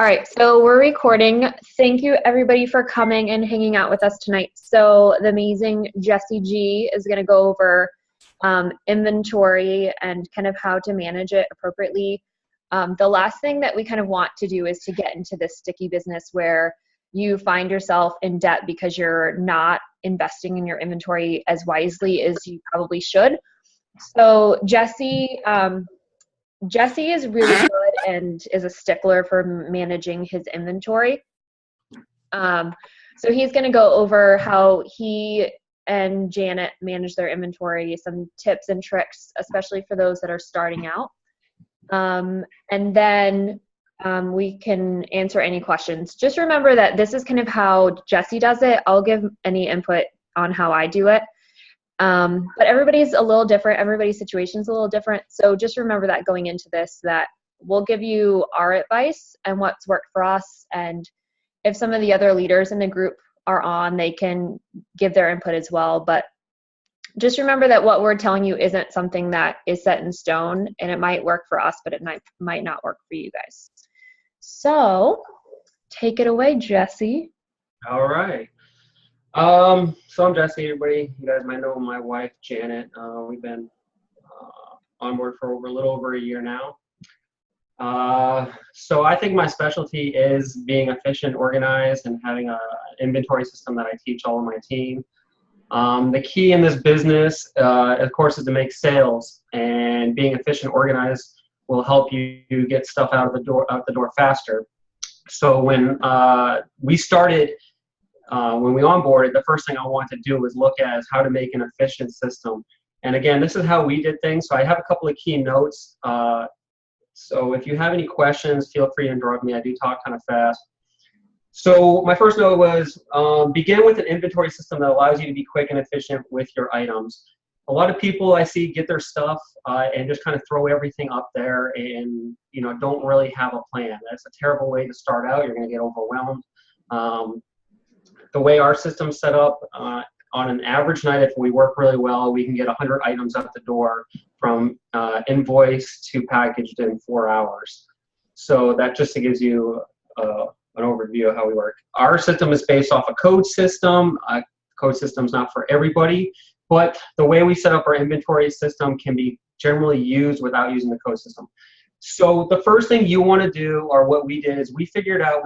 All right, so we're recording. Thank you everybody for coming and hanging out with us tonight. So the amazing Jessie G is going to go over inventory and kind of how to manage it appropriately. The last thing that we kind of want to do is to get into this sticky business where you find yourself in debt because you're not investing in your inventory as wisely as you probably should. So Jessie is really good and is a stickler for managing his inventory. So he's going to go over how he and Janet manage their inventory, some tips and tricks, especially for those that are starting out. And then we can answer any questions. Just remember that this is kind of how Jessie does it. I'll give any input on how I do it. But everybody's a little different. Everybody's situation's a little different. So just remember that going into this, that we'll give you our advice and what's worked for us. And if some of the other leaders in the group are on, they can give their input as well. But just remember that what we're telling you isn't something that is set in stone, and it might work for us, but it might not work for you guys. So take it away, Jessie. All right. So I'm Jesse, everybody. You guys might know my wife, Janet. We've been on board for a little over a year now. So I think my specialty is being efficient, organized, and having an inventory system that I teach all of my team. The key in this business, of course, is to make sales, and being efficient, organized will help you get stuff out the door faster. So when we started, when we onboarded, the first thing I wanted to do was look at is how to make an efficient system. And again, this is how we did things. So I have a couple of key notes. So if you have any questions, feel free to interrupt me. I do talk kind of fast. So my first note was begin with an inventory system that allows you to be quick and efficient with your items. A lot of people I see get their stuff and just kind of throw everything up there and don't really have a plan. That's a terrible way to start out. You're going to get overwhelmed. The way our system's set up, on an average night, if we work really well, we can get 100 items out the door from invoice to packaged in 4 hours. So that just gives you an overview of how we work. Our system is based off a code system. Code system's not for everybody, but the way we set up our inventory system can be generally used without using the code system. So the first thing you want to do, or what we did, is we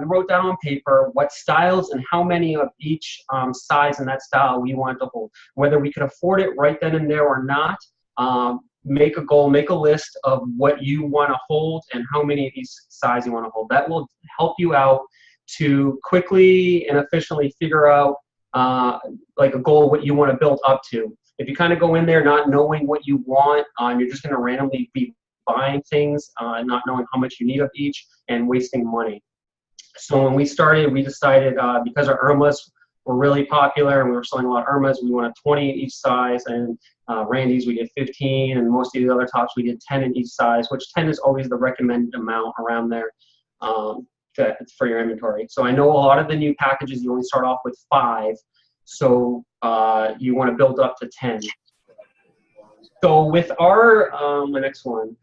wrote down on paper what styles and how many of each size in that style we wanted to hold. Whether we could afford it right then and there or not, make a goal, make a list of what you want to hold and how many of each size you want to hold. That will help you out to quickly and efficiently figure out like a goal, what you want to build up to. If you kind of go in there not knowing what you want, you're just going to randomly be buying things, not knowing how much you need of each, and wasting money. So when we started, we decided because our Irmas were really popular and we were selling a lot of Irmas, we wanted 20 in each size, and Randy's we did 15, and most of the other tops we did 10 in each size, which 10 is always the recommended amount around there for your inventory. So I know a lot of the new packages you only start off with 5, so you want to build up to 10. So with our, the next one,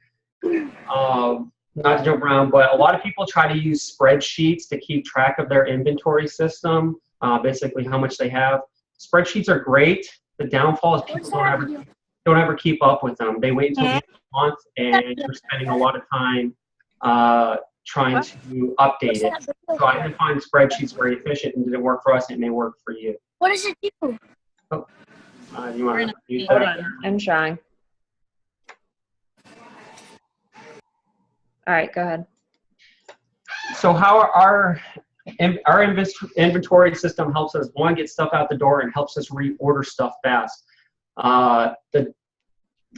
not to jump around, but a lot of people try to use spreadsheets to keep track of their inventory system, basically how much they have. Spreadsheets are great. The downfall is people don't ever keep up with them. They wait until the end of the month, and you're spending a lot of time trying to update it. So I didn't find spreadsheets very efficient, and didn't work for us. It may work for you. What does it do? Oh, you want to use Hold that? on, I'm trying. All right, go ahead. So how our inventory system helps us, one, get stuff out the door, and helps us reorder stuff fast. A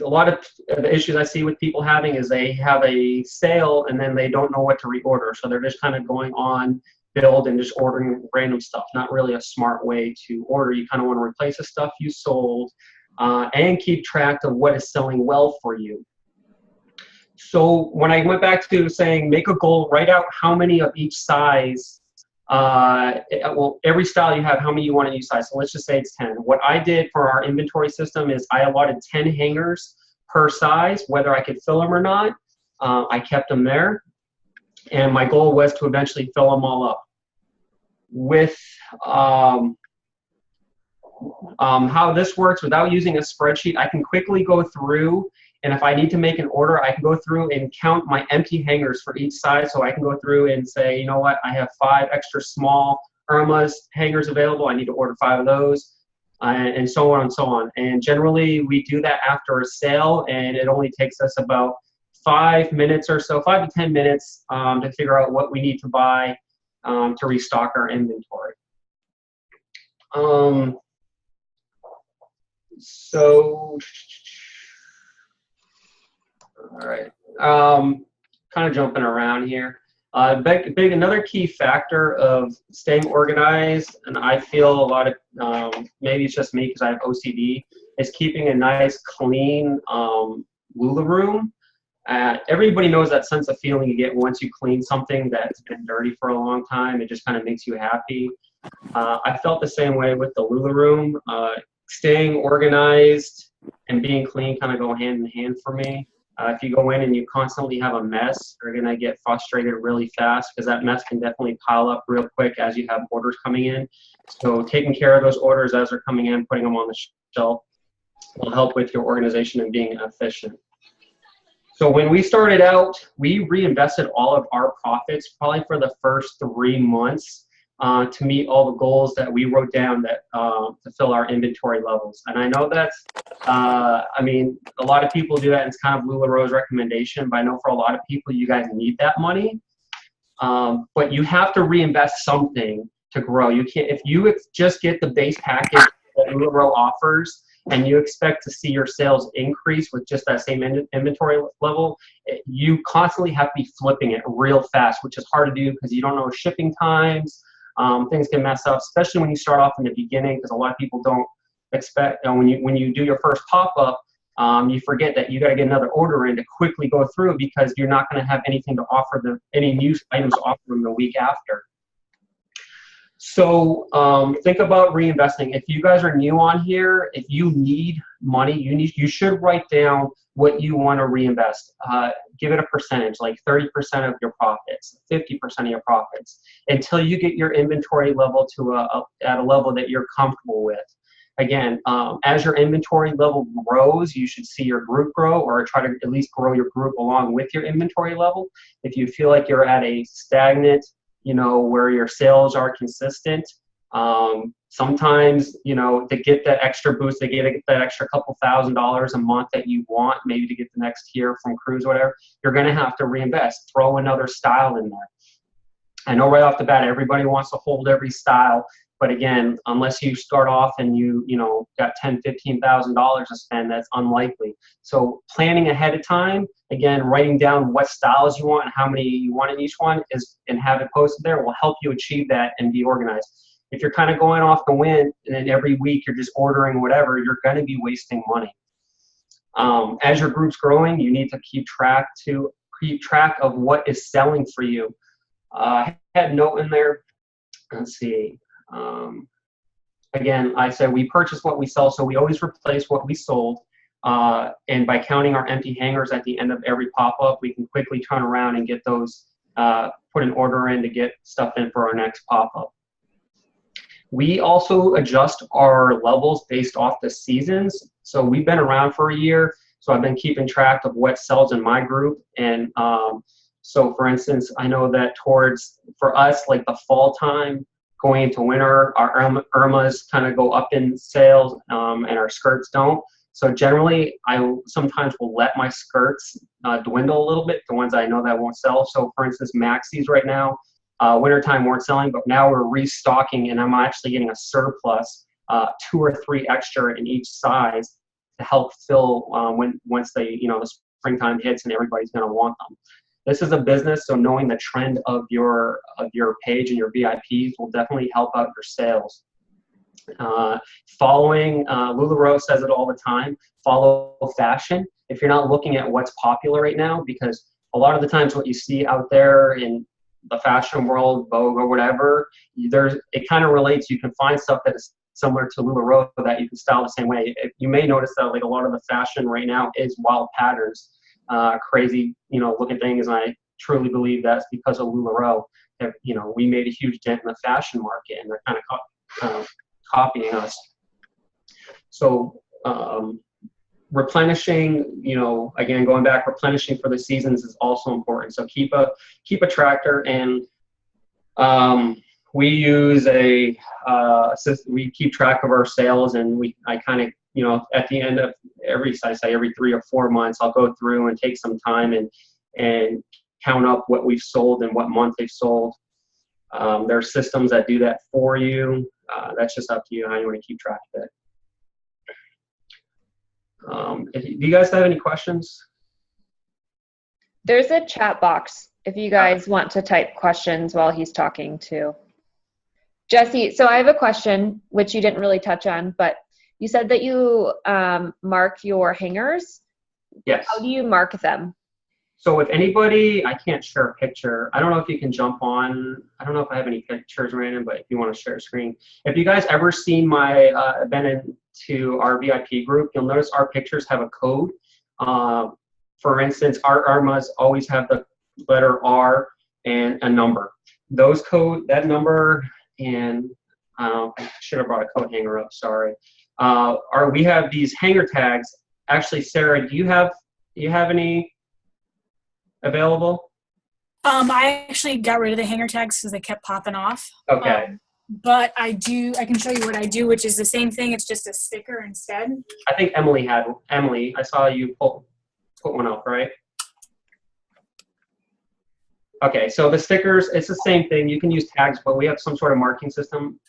lot of the issues I see with people having is they have a sale and then they don't know what to reorder. So they're just kind of going on build and just ordering random stuff. Not really a smart way to order. You kind of want to replace the stuff you sold and keep track of what is selling well for you. So when I went back to saying make a goal, write out how many of each size, well, every style you have, how many you want in each size. So let's just say it's 10. What I did for our inventory system is I allotted 10 hangers per size, whether I could fill them or not. I kept them there. And my goal was to eventually fill them all up. With how this works, without using a spreadsheet, I can quickly go through, and if I need to make an order, I can go through and count my empty hangers for each size. So I can go through and say, you know what, I have 5 extra small Irma's hangers available. I need to order 5 of those, and so on and so on. And generally, we do that after a sale, and it only takes us about 5 minutes or so, 5 to 10 minutes, to figure out what we need to buy to restock our inventory. So, all right, kind of jumping around here. Another key factor of staying organized, and I feel a lot of, maybe it's just me because I have OCD, is keeping a nice, clean Lula room. Everybody knows that sense of feeling you get once you clean something that's been dirty for a long time. It just kind of makes you happy. I felt the same way with the Lula room. Staying organized and being clean kind of go hand in hand for me. If you go in and you constantly have a mess, you're going to get frustrated really fast because that mess can definitely pile up real quick as you have orders coming in. So taking care of those orders as they're coming in, putting them on the shelf will help with your organization and being efficient. So when we started out, we reinvested all of our profits probably for the first 3 months to meet all the goals that we wrote down that to fill our inventory levels. And I know that's, I mean, a lot of people do that, and it's kind of LuLaRoe's recommendation, but I know for a lot of people, you guys need that money. But you have to reinvest something to grow. You can't, if you just get the base package that LuLaRoe offers, and you expect to see your sales increase with just that same inventory level, you constantly have to be flipping it real fast, which is hard to do because you don't know shipping times. Things can mess up, especially when you start off in the beginning, because a lot of people don't expect, when you do your first pop-up, you forget that you got to get another order in to quickly go through because you're not going to have anything to offer them, any new items to offer them the week after. So think about reinvesting. If you guys are new on here, if you need money, you should write down what you want to reinvest. Give it a percentage, like 30% of your profits, 50% of your profits, until you get your inventory level to at a level that you're comfortable with. Again, as your inventory level grows, you should see your group grow, or try to at least grow your group along with your inventory level. If you feel like you're at a stagnant, you know, where your sales are consistent, sometimes, you know, to get that extra boost, to get that extra couple $1,000s a month that you want, maybe to get the next tier from Cruise or whatever, you're going to have to reinvest. Throw another style in there. I know right off the bat, everybody wants to hold every style, but again, unless you start off and you know, got $10,000, $15,000 to spend, that's unlikely. So planning ahead of time, again, writing down what styles you want and how many you want in each one and have it posted there will help you achieve that and be organized. If you're kind of going off the wind and then every week you're just ordering whatever, you're going to be wasting money. As your group's growing, you need to keep track of what is selling for you. I had a note in there. Let's see. Again, I said we purchase what we sell, so we always replace what we sold. And by counting our empty hangers at the end of every pop-up, we can quickly turn around and get those, put an order in to get stuff in for our next pop-up. We also adjust our levels based off the seasons. So we've been around for a year, so I've been keeping track of what sells in my group. And so for instance, I know that for us, like the fall time, going into winter, our Irmas kind of go up in sales, and our skirts don't. So generally, I sometimes will let my skirts dwindle a little bit, the ones I know that won't sell. So for instance, maxis right now, wintertime weren't selling, but now we're restocking, and I'm actually getting a surplus, 2 or 3 extra in each size to help fill once the springtime hits and everybody's going to want them. This is a business, so knowing the trend of your page and your VIPs will definitely help out your sales. Following, LuLaRoe says it all the time, follow fashion. If you're not looking at what's popular right now, because a lot of the times what you see out there in the fashion world, Vogue or whatever, it kind of relates. You can find stuff that is similar to LuLaRoe that you can style the same way. You may notice that like a lot of the fashion right now is wild patterns, crazy, looking things. And truly believe that's because of LuLaRoe. You know, we made a huge dent in the fashion market, and they're kind of copying us. So replenishing, you know, again, going back, replenishing for the seasons is also important. So keep a tractor, and we use a we keep track of our sales, and I kind of, you know, at the end of every 3 or 4 months, I'll go through and take some time and count up what we've sold and what month they've sold. There are systems that do that for you. That's just up to you how you want to keep track of it. Do you guys have any questions? There's a chat box if you guys want to type questions while he's talking too. Jesse, so I have a question which you didn't really touch on, but you said that you mark your hangers. Yes. How do you mark them? So if anybody, I can't share a picture. I don't know if you can jump on. I don't know if I have any pictures, Brandon, but if you want to share a screen. If you guys ever seen been into our VIP group, you'll notice our pictures have a code. For instance, our Irmas always have the letter R and a number. That number, and I should have brought a coat hanger up, sorry. We have these hanger tags. Actually, Sarah, do you have any available? I actually got rid of the hanger tags because they kept popping off. Okay. But I can show you what I do, which is the same thing. It's just a sticker instead. I think Emily, I saw you put one up, right? Okay, so the stickers, it's the same thing. You can use tags, but we have some sort of marking system.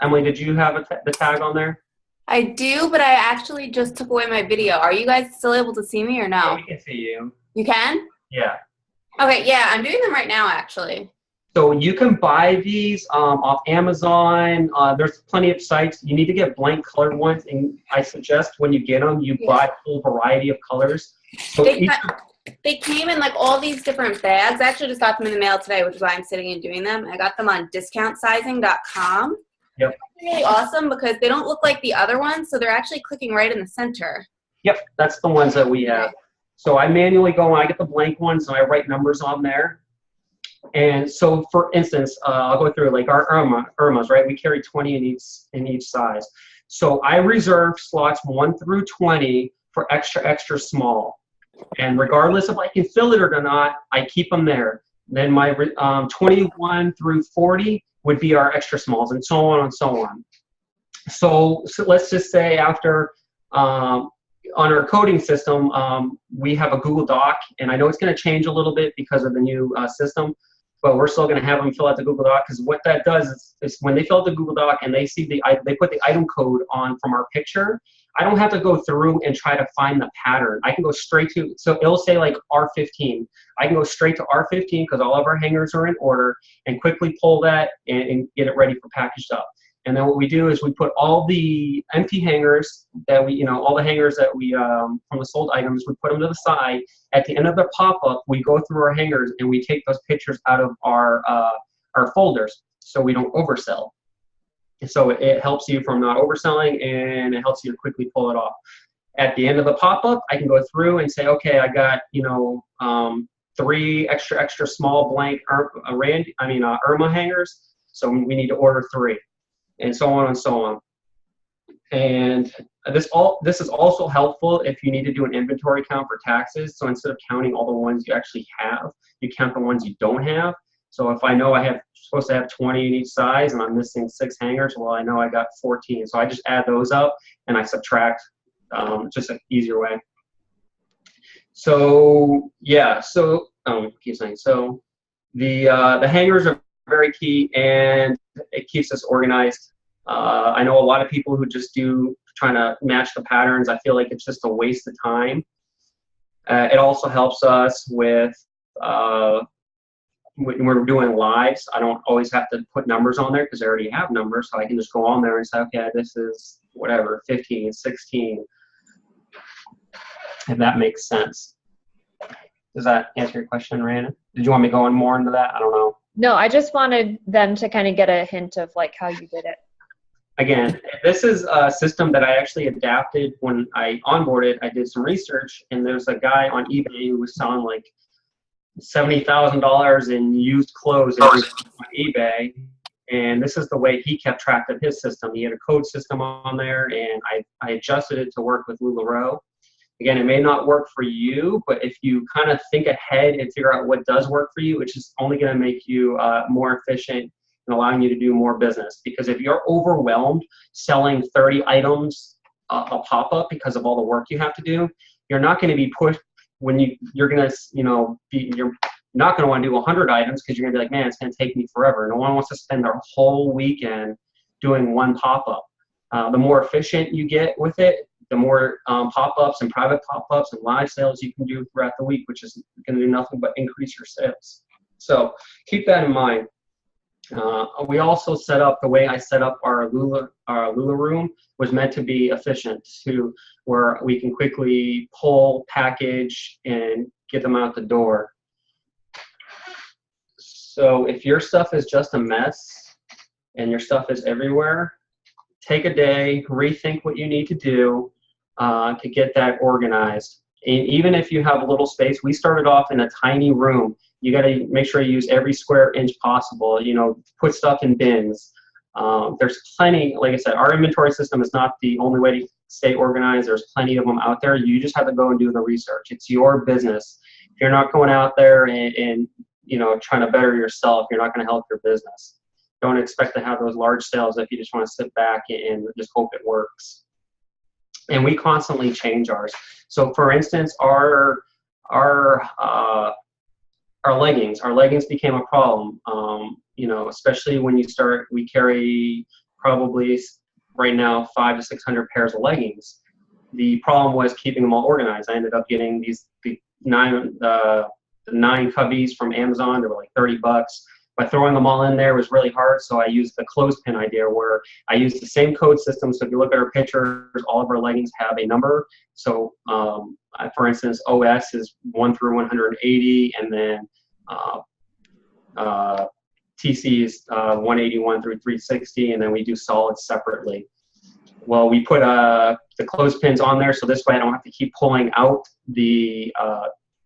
Emily, did you have the tag on there? I do, but I actually just took away my video. Are you guys still able to see me or no? Yeah, we can see you. You can? Yeah. Okay, yeah, I'm doing them right now, actually. So you can buy these off Amazon. There's plenty of sites. You need to get blank colored ones, and I suggest when you get them, you buy a full variety of colors. So They came in like all these different bags. I actually just got them in the mail today, which is why I'm sitting and doing them. I got them on discountsizing.com. Yep. It's really awesome because they don't look like the other ones, so they're actually clicking right in the center. Yep, that's the ones that we have. So I manually go and I get the blank ones, and I write numbers on there. And so, for instance, I'll go through like our Irmas, right? We carry 20 in each size. So I reserve slots 1 through 20 for extra small. And regardless if I can fill it or not, I keep them there. Then my 21 through 40 would be our extra smalls, and so on and so on. So let's just say after on our coding system, we have a Google Doc, and I know it's going to change a little bit because of the new system, but we're still going to have them fill out the Google Doc, because what that does is when they fill out the Google Doc and they see they put the item code on from our picture, I don't have to go through and try to find the pattern. I can go straight to, so it'll say like R15. I can go straight to R15 because all of our hangers are in order, and quickly pull that and get it ready for packaged up. And then what we do is we put all the empty hangers that all the hangers that we, from the sold items, we put them to the side. At the end of the pop-up, we go through our hangers and we take those pictures out of our folders so we don't oversell. So it helps you from not overselling, and it helps you to quickly pull it off. At the end of the pop-up, I can go through and say, okay, I got 3 extra small blank Irma hangers, so we need to order 3, and so on and so on. And this is also helpful if you need to do an inventory count for taxes. So instead of counting all the ones you actually have, you count the ones you don't have. So if I know supposed to have 20 in each size and I'm missing 6 hangers, well, I know I got 14. So I just add those up and I subtract, just an easier way. So yeah, so keep saying, so the hangers are very key, and it keeps us organized. I know a lot of people who just trying to match the patterns. I feel like it's just a waste of time. It also helps us with when we're doing lives. I don't always have to put numbers on there because I already have numbers, so I can just go on there and say, okay, this is whatever, 15, 16, if that makes sense. Does that answer your question, Rana? Did you want me going more into that? I don't know. No, I just wanted them to kind of get a hint of like how you did it. Again, this is a system that I actually adapted when I onboarded. I did some research, and there's a guy on eBay who was selling like $70,000 in used clothes every week on eBay. And this is the way he kept track of his system. He had a code system on there, and I adjusted it to work with LuLaRoe. Again, it may not work for you, but if you kind of think ahead and figure out what does work for you, it's just only going to make you more efficient and allowing you to do more business. Because if you're overwhelmed selling 30 items a pop-up because of all the work you have to do, you're not going to be pushed when you're going to, you're not going to want to do 100 items because you're going to be like, man, it's going to take me forever. No one wants to spend their whole weekend doing one pop-up. The more efficient you get with it, the more pop-ups and private pop-ups and live sales you can do throughout the week, which is going to do nothing but increase your sales. So keep that in mind. We also set up, the way I set up our Lula room was meant to be efficient, to where we can quickly pull, package, and get them out the door. So if your stuff is just a mess and your stuff is everywhere, take a day, rethink what you need to do to get that organized. And even if you have a little space, we started off in a tiny room. You got to make sure you use every square inch possible. Put stuff in bins. There's plenty, like I said, our inventory system is not the only way to stay organized. There's plenty of them out there. You just have to go and do the research. It's your business. If you're not going out there and trying to better yourself, you're not going to help your business. Don't expect to have those large sales if you just want to sit back and just hope it works. And we constantly change ours. So for instance, our leggings became a problem. Especially when we carry probably right now 500 to 600 pairs of leggings. The problem was keeping them all organized. I ended up getting the 9 cubbies from Amazon. They were like $30. By throwing them all in there was really hard, so I used the clothespin idea, where I used the same code system. So if you look at our pictures, all of our leggings have a number. So for instance, OS is 1 through 180, and then TC is 181 through 360, and then we do solids separately. Well, we put the clothespins on there, so this way I don't have to keep pulling out the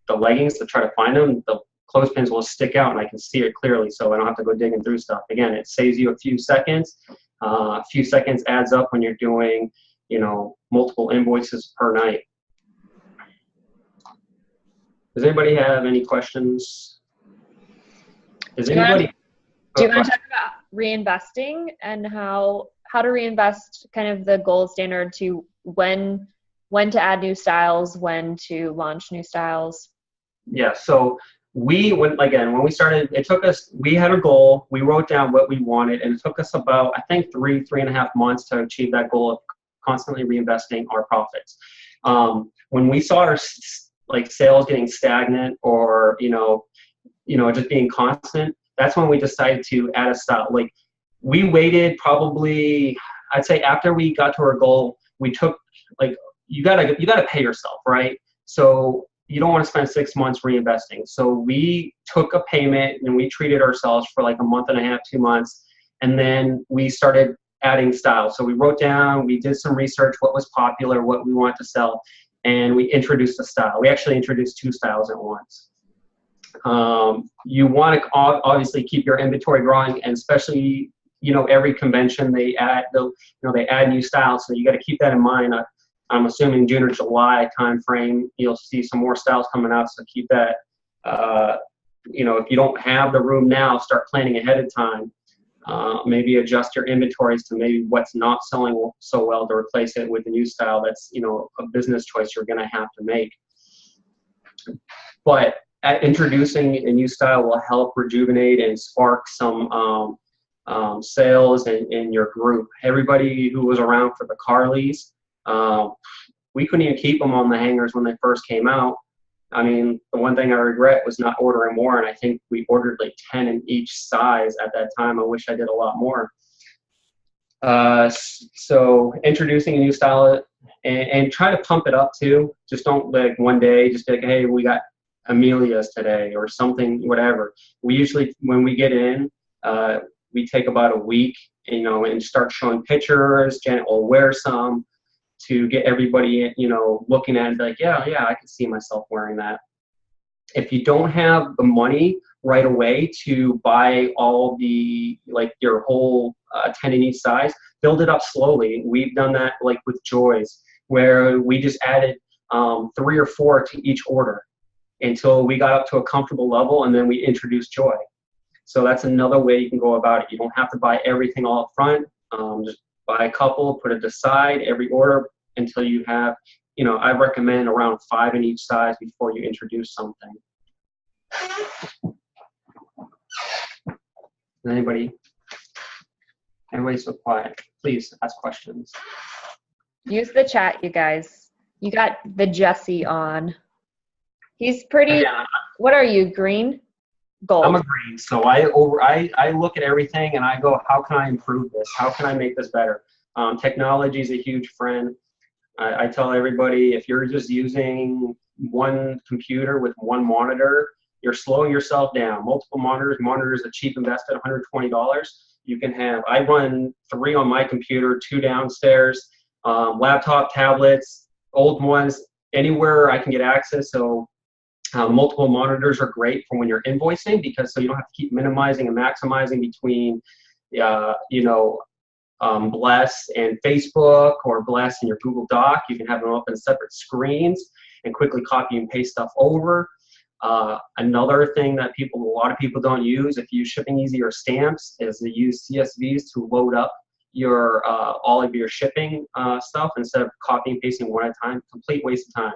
leggings to try to find them. The clothespins will stick out and I can see it clearly, so I don't have to go digging through stuff. Again, it saves you a few seconds. A few seconds adds up when you're doing, multiple invoices per night. Does anybody have any questions? Do you want to talk about reinvesting and how to reinvest, kind of the gold standard to when to add new styles, when to launch new styles? Yeah, so when we started, we had a goal, we wrote down what we wanted, and it took us about, I think, 3.5 months to achieve that goal of constantly reinvesting our profits. When we saw our sales getting stagnant or, just being constant, that's when we decided to add a style. We waited probably, I'd say after we got to our goal, we took, you gotta pay yourself, right? So you don't want to spend 6 months reinvesting. So we took a payment and we treated ourselves for like a month and a half, 2 months. And then we started adding styles. So we wrote down, we did some research, what was popular, what we want to sell, and we introduced a style. We actually introduced 2 styles at once. You want to obviously keep your inventory growing, and especially, every convention they add, they add new styles. So you got to keep that in mind. I'm assuming June or July timeframe, you'll see some more styles coming out. So keep that, if you don't have the room now, start planning ahead of time. Maybe adjust your inventories to maybe what's not selling so well to replace it with a new style. That's, a business choice you're going to have to make. But introducing a new style will help rejuvenate and spark some sales in your group. Everybody who was around for the Carlies, we couldn't even keep them on the hangers when they first came out. I mean, the one thing I regret was not ordering more, and I think we ordered like 10 in each size at that time. I wish I did a lot more. So introducing a new style and try to pump it up too. Just don't one day just be like, hey, we got Amelia's today or something, whatever. We usually, when we get in, we take about a week, and start showing pictures. Janet will wear some to get everybody, looking at it like, yeah, I can see myself wearing that. if you don't have the money right away to buy all the, like your whole 10 in each size, build it up slowly. We've done that like with Joys, where we just added 3 or 4 to each order until we got up to a comfortable level, and then we introduced Joy. So that's another way you can go about it. You don't have to buy everything all up front. Just buy a couple, put it aside every order until you have, I recommend around 5 in each size before you introduce something. Everybody's so quiet. Please ask questions. Use the chat, you guys. You got the Jesse on. He's pretty. Yeah. What are you, green? Gold. I'm a green, so I look at everything and I go, how can I improve this? How can I make this better? Technology is a huge friend. I tell everybody, if you're just using one computer with one monitor, you're slowing yourself down. Multiple monitors, a cheap investment, $120. You can have, I run 3 on my computer, 2 downstairs, laptop, tablets, old ones, anywhere I can get access. So multiple monitors are great for when you're invoicing, because so you don't have to keep minimizing and maximizing between, Bless and Facebook, or Bless and your Google Doc. You can have them up in separate screens and quickly copy and paste stuff over. Another thing that a lot of people don't use, if you use Shipping Easy or Stamps, is to use CSVs to load up your all of your shipping stuff instead of copying and pasting one at a time. Complete waste of time.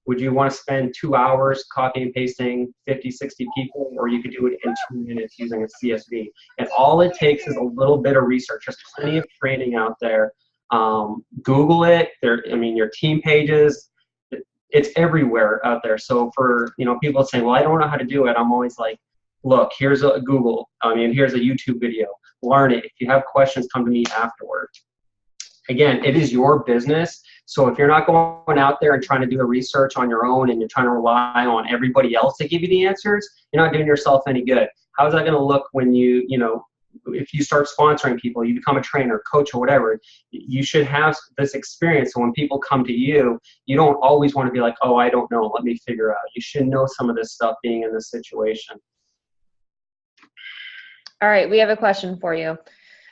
Would you want to spend 2 hours copying and pasting 50, 60 people, or you could do it in 2 minutes using a CSV? And all it takes is a little bit of research. There's plenty of training out there. Google it. Your team pages, it's everywhere out there. So for people saying, well, I don't know how to do it, I'm always like, look, here's a Google. Here's a YouTube video. Learn it. If you have questions, come to me afterward. Again, it is your business. So if you're not going out there and trying to do the research on your own and you're trying to rely on everybody else to give you the answers, you're not doing yourself any good. How's that going to look when if you start sponsoring people, you become a trainer, coach, or whatever, you should have this experience. So when people come to you, you don't always want to be like, oh, I don't know, let me figure out. You should know some of this stuff being in this situation. All right, we have a question for you.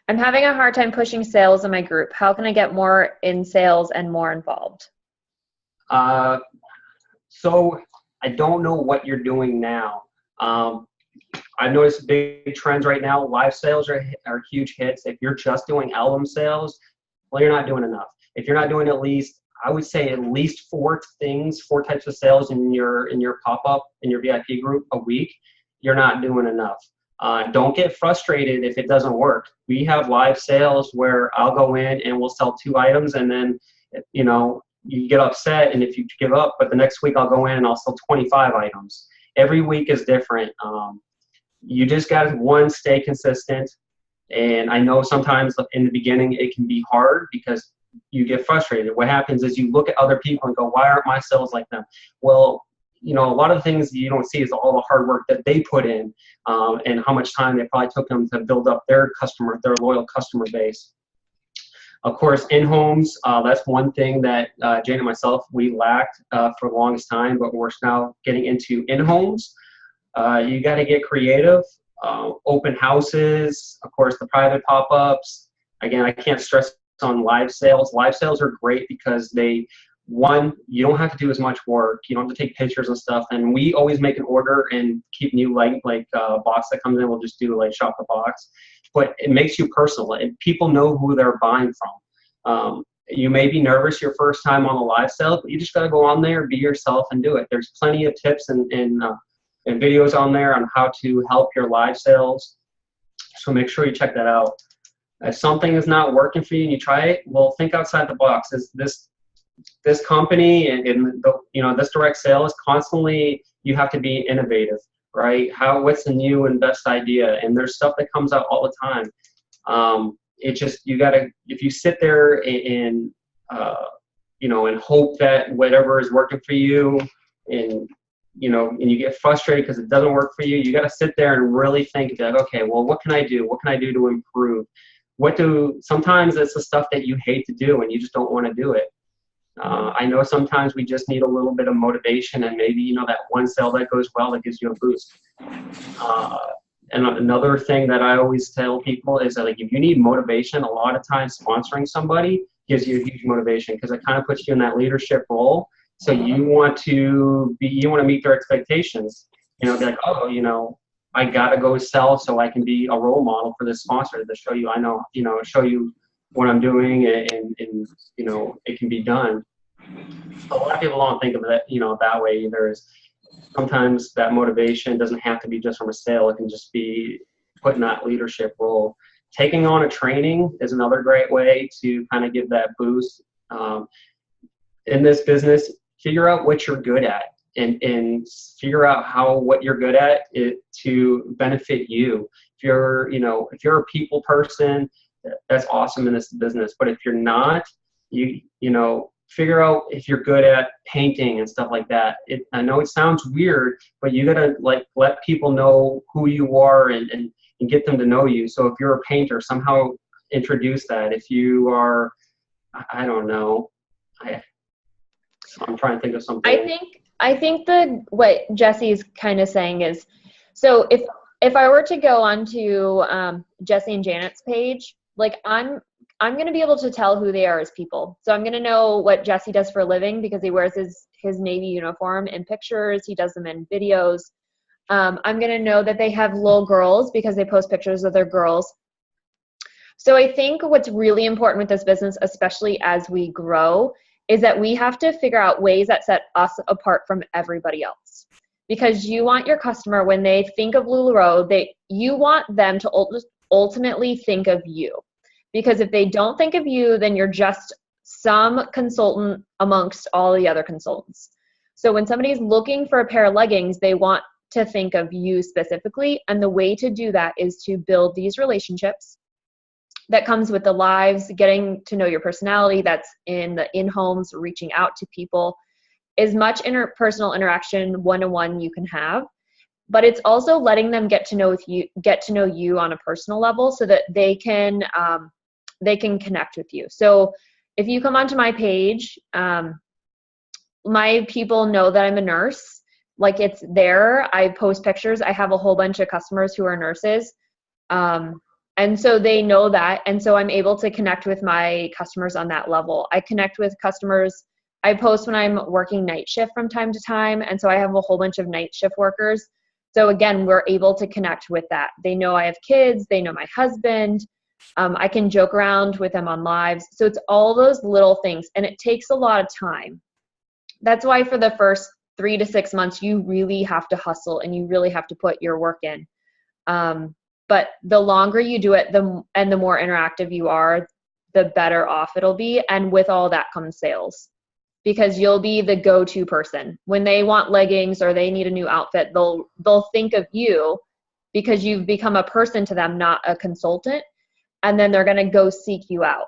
I'm having a hard time pushing sales in my group. How can I get more in sales and more involved? So I don't know what you're doing now. I've noticed big trends right now. Live sales are huge hits. If you're just doing album sales, well, you're not doing enough. If you're not doing at least, I would say at least 4 types of sales in your pop-up, in your VIP group a week, you're not doing enough. Don't get frustrated if it doesn't work. We have live sales where I'll go in and we'll sell 2 items, and then, you get upset and if you give up, but the next week I'll go in and I'll sell 25 items. Every week is different. You just got to, stay consistent. And I know sometimes in the beginning it can be hard because you get frustrated. What happens is you look at other people and go, why aren't my sales like them? Well, a lot of the things you don't see is all the hard work that they put in, and how much time they probably took them to build up their loyal customer base. Of course, in-homes, that's one thing that Jane and myself, we lacked for the longest time, but we're now getting into in-homes. You got to get creative. Open houses, of course, the private pop-ups. Again, I can't stress on live sales. Live sales are great because you don't have to do as much work. You don't have to take pictures and stuff. And we always make an order and keep new box that comes in. We'll just do shop the box. But it makes you personal, and people know who they're buying from. You may be nervous your first time on a live sale, but you just got to go on there, be yourself, and do it. There's plenty of tips and videos on there on how to help your live sales. So make sure you check that out. If something is not working for you and you try it, well, think outside the box. Is this company and this direct sale is constantly, you have to be innovative, right? What's the new and best idea? And there's stuff that comes out all the time. You gotta, if you sit there and hope that whatever is working for you and you get frustrated because it doesn't work for you, you got to sit there and really think that, okay, well, what can I do? What can I do to improve? Sometimes it's the stuff that you hate to do and you just don't want to do it. I know sometimes we just need a little bit of motivation, and maybe, you know, that one sale that goes well that gives you a boost. And another thing that I always tell people is that, like, if you need motivation, a lot of times sponsoring somebody gives you a huge motivation, because it kind of puts you in that leadership role. So you want to meet their expectations. You know, be like, oh, you know, I gotta go sell so I can be a role model for this sponsor to show you show you what I'm doing, and you know, it can be done. A lot of people don't think of it, you know, that way either. Is sometimes that motivation doesn't have to be just from a sale. It can just be put in that leadership role. Taking on a training is another great way to kind of give that boost. In this business, figure out what you're good at, and figure out what you're good at to benefit you. If you're a people person, that's awesome in this business. But if you're not, you know, figure out if you're good at painting and stuff like that. I know it sounds weird, but you gotta, like, let people know who you are and get them to know you. So if you're a painter, somehow introduce that. If you are, I don't know, I'm trying to think of something. I think what Jesse's kind of saying is, so if I were to go onto Jesse and Janet's page, like, I'm going to be able to tell who they are as people. So I'm going to know what Jesse does for a living, because he wears his Navy uniform in pictures. He does them in videos. I'm going to know that they have little girls because they post pictures of their girls. So I think what's really important with this business, especially as we grow, is that we have to figure out ways that set us apart from everybody else. Because you want your customer, when they think of LuLaRoe, you want them to ultimately think of you. Because if they don't think of you, then you're just some consultant amongst all the other consultants. So when somebody's looking for a pair of leggings, they want to think of you specifically. And the way to do that is to build these relationships. That comes with the lives, getting to know your personality. That's in the in-homes, reaching out to people. As much interpersonal interaction, one-on-one, you can have. But it's also letting them get to know you on a personal level, so that they can connect with you. So if you come onto my page, my people know that I'm a nurse. Like, it's there. I post pictures. I have a whole bunch of customers who are nurses. And so they know that. And so I'm able to connect with my customers on that level. I connect with customers. I post when I'm working night shift from time to time. And so I have a whole bunch of night shift workers. So again, we're able to connect with that. They know I have kids. They know my husband. I can joke around with them on lives. So it's all those little things. And it takes a lot of time. That's why for the first 3 to 6 months, you really have to hustle and you really have to put your work in. But the longer you do it, and the more interactive you are, the better off it'll be. And with all that comes sales, because you'll be the go-to person. When they want leggings or they need a new outfit, they'll think of you, because you've become a person to them, not a consultant. And then they're going to go seek you out.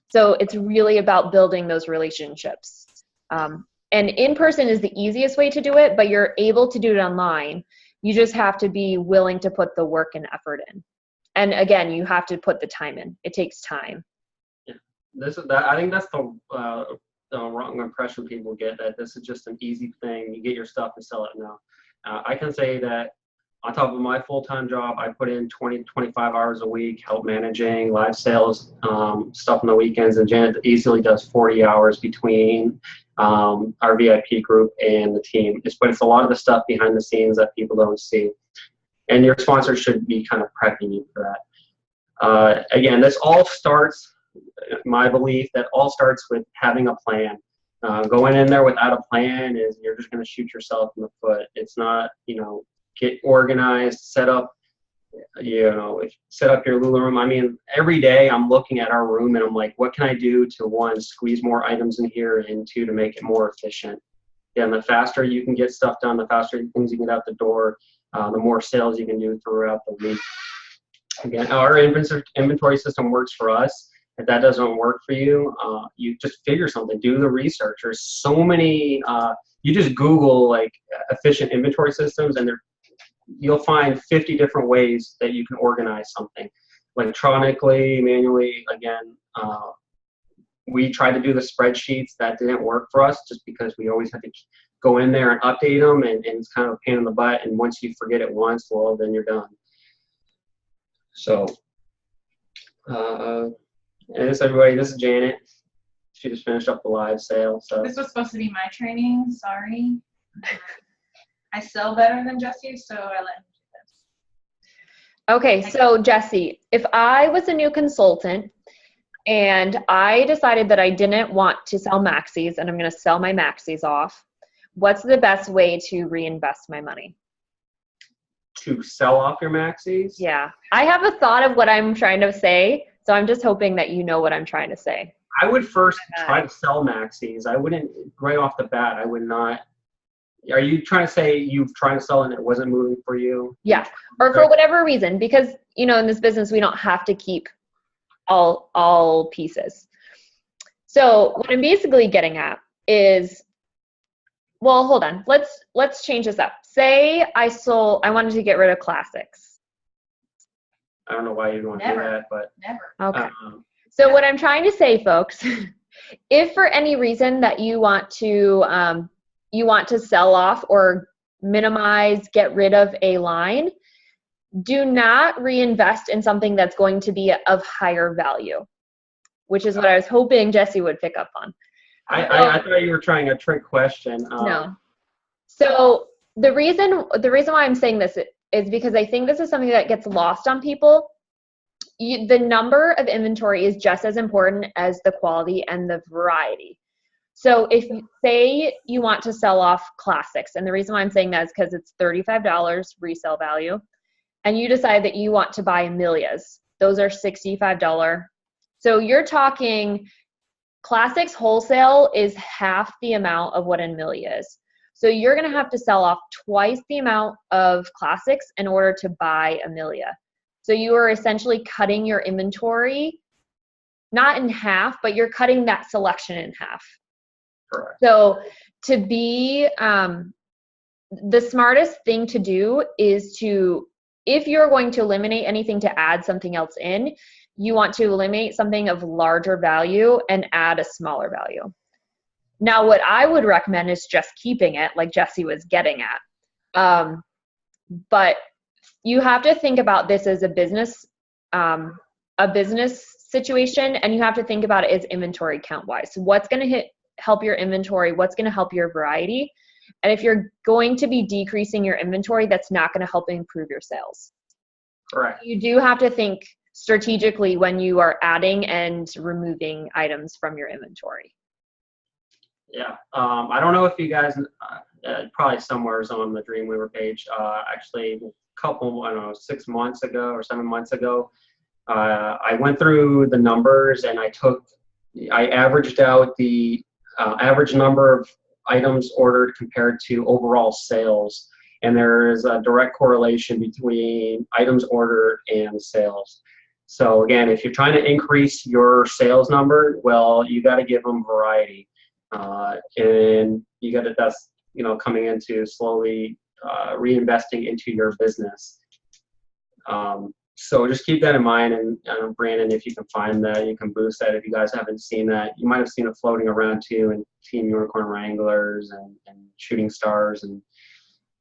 So it's really about building those relationships. And in person is the easiest way to do it, but you're able to do it online. You just have to be willing to put the work and effort in. And again, you have to put the time in. It takes time. Yeah. I think that's the wrong impression people get, that this is just an easy thing. You get your stuff and sell it now. I can say that on top of my full-time job, I put in 20 to 25 hours a week, help managing live sales, stuff on the weekends, and Janet easily does 40 hours between our VIP group and the team. But it's a lot of the stuff behind the scenes that people don't see. And your sponsor should be kind of prepping you for that. Again, this all starts, my belief, that all starts with having a plan. Going in there without a plan is you're just going to shoot yourself in the foot. It's not, get organized, set up your LuLaRoe room. I mean, every day I'm looking at our room and I'm like, what can I do to, one, squeeze more items in here, and two, to make it more efficient. And the faster you can get stuff done, the faster things you can get out the door, the more sales you can do throughout the week. Again, our inventory system works for us. If that doesn't work for you, you just figure something, do the research. There's so many, you just Google like efficient inventory systems, and you'll find 50 different ways that you can organize something electronically, manually. Again, we tried to do the spreadsheets. That didn't work for us just because we always had to go in there and update them, and it's kind of a pain in the butt. And once you forget it once, well, then you're done. So, and this, everybody, this is Janet. She just finished up the live sale. So This was supposed to be my training. Sorry. I sell better than Jesse, so I let him do this. Okay, so Jesse, if I was a new consultant and I decided that I didn't want to sell maxis and I'm going to sell my maxis off, what's the best way to reinvest my money? to sell off your maxis? Yeah, I have a thought of what I'm trying to say, so I'm just hoping that you know what I'm trying to say. I would first try to sell maxis. I wouldn't, right off the bat, I would not. Are you trying to say you've tried to sell and it wasn't moving for you? Yeah, or for whatever reason, because, you know, in this business, we don't have to keep all pieces. So what I'm basically getting at is, well, hold on. Let's change this up. Say I wanted to get rid of classics. I don't know why you'd want to do Never. that, but Never. Okay. So what I'm trying to say, folks, if for any reason that you want to sell off or minimize, get rid of a line, do not reinvest in something that's going to be of higher value, which is what I was hoping Jesse would pick up on. I thought you were trying a trick question. No. So the reason why I'm saying this is because I think this is something that gets lost on people. The number of inventory is just as important as the quality and the variety. So if you say you want to sell off classics, and the reason why I'm saying that is because it's $35 resale value, and you decide that you want to buy Amelias, those are $65. So you're talking classics wholesale is half the amount of what an Amelia is. So you're going to have to sell off twice the amount of classics in order to buy Amelia. So you are essentially cutting your inventory, not in half, but you're cutting that selection in half. Correct. So to be, the smartest thing to do is to, if you're going to eliminate anything to add something else in, you want to eliminate something of larger value and add a smaller value. Now, what I would recommend is just keeping it, like Jesse was getting at. But you have to think about this as a business situation, and you have to think about it as inventory count wise. So what's going to help your inventory? What's going to help your variety? And if you're going to be decreasing your inventory, that's not going to help improve your sales. Correct. You do have to think strategically when you are adding and removing items from your inventory. Yeah. I don't know if you guys, probably somewhere on the Dreamweaver page, actually a couple, I don't know, 6 months ago or 7 months ago, I went through the numbers and I averaged out the average number of items ordered compared to overall sales. And there is a direct correlation between items ordered and sales. So again, if you're trying to increase your sales number, well, you got to give them variety. And you got to, that's, you know, coming into slowly reinvesting into your business. So just keep that in mind, and Brandon, if you can find that, you can boost that. If you guys haven't seen that, you might have seen it floating around too in Team Unicorn Wranglers and Shooting Stars, and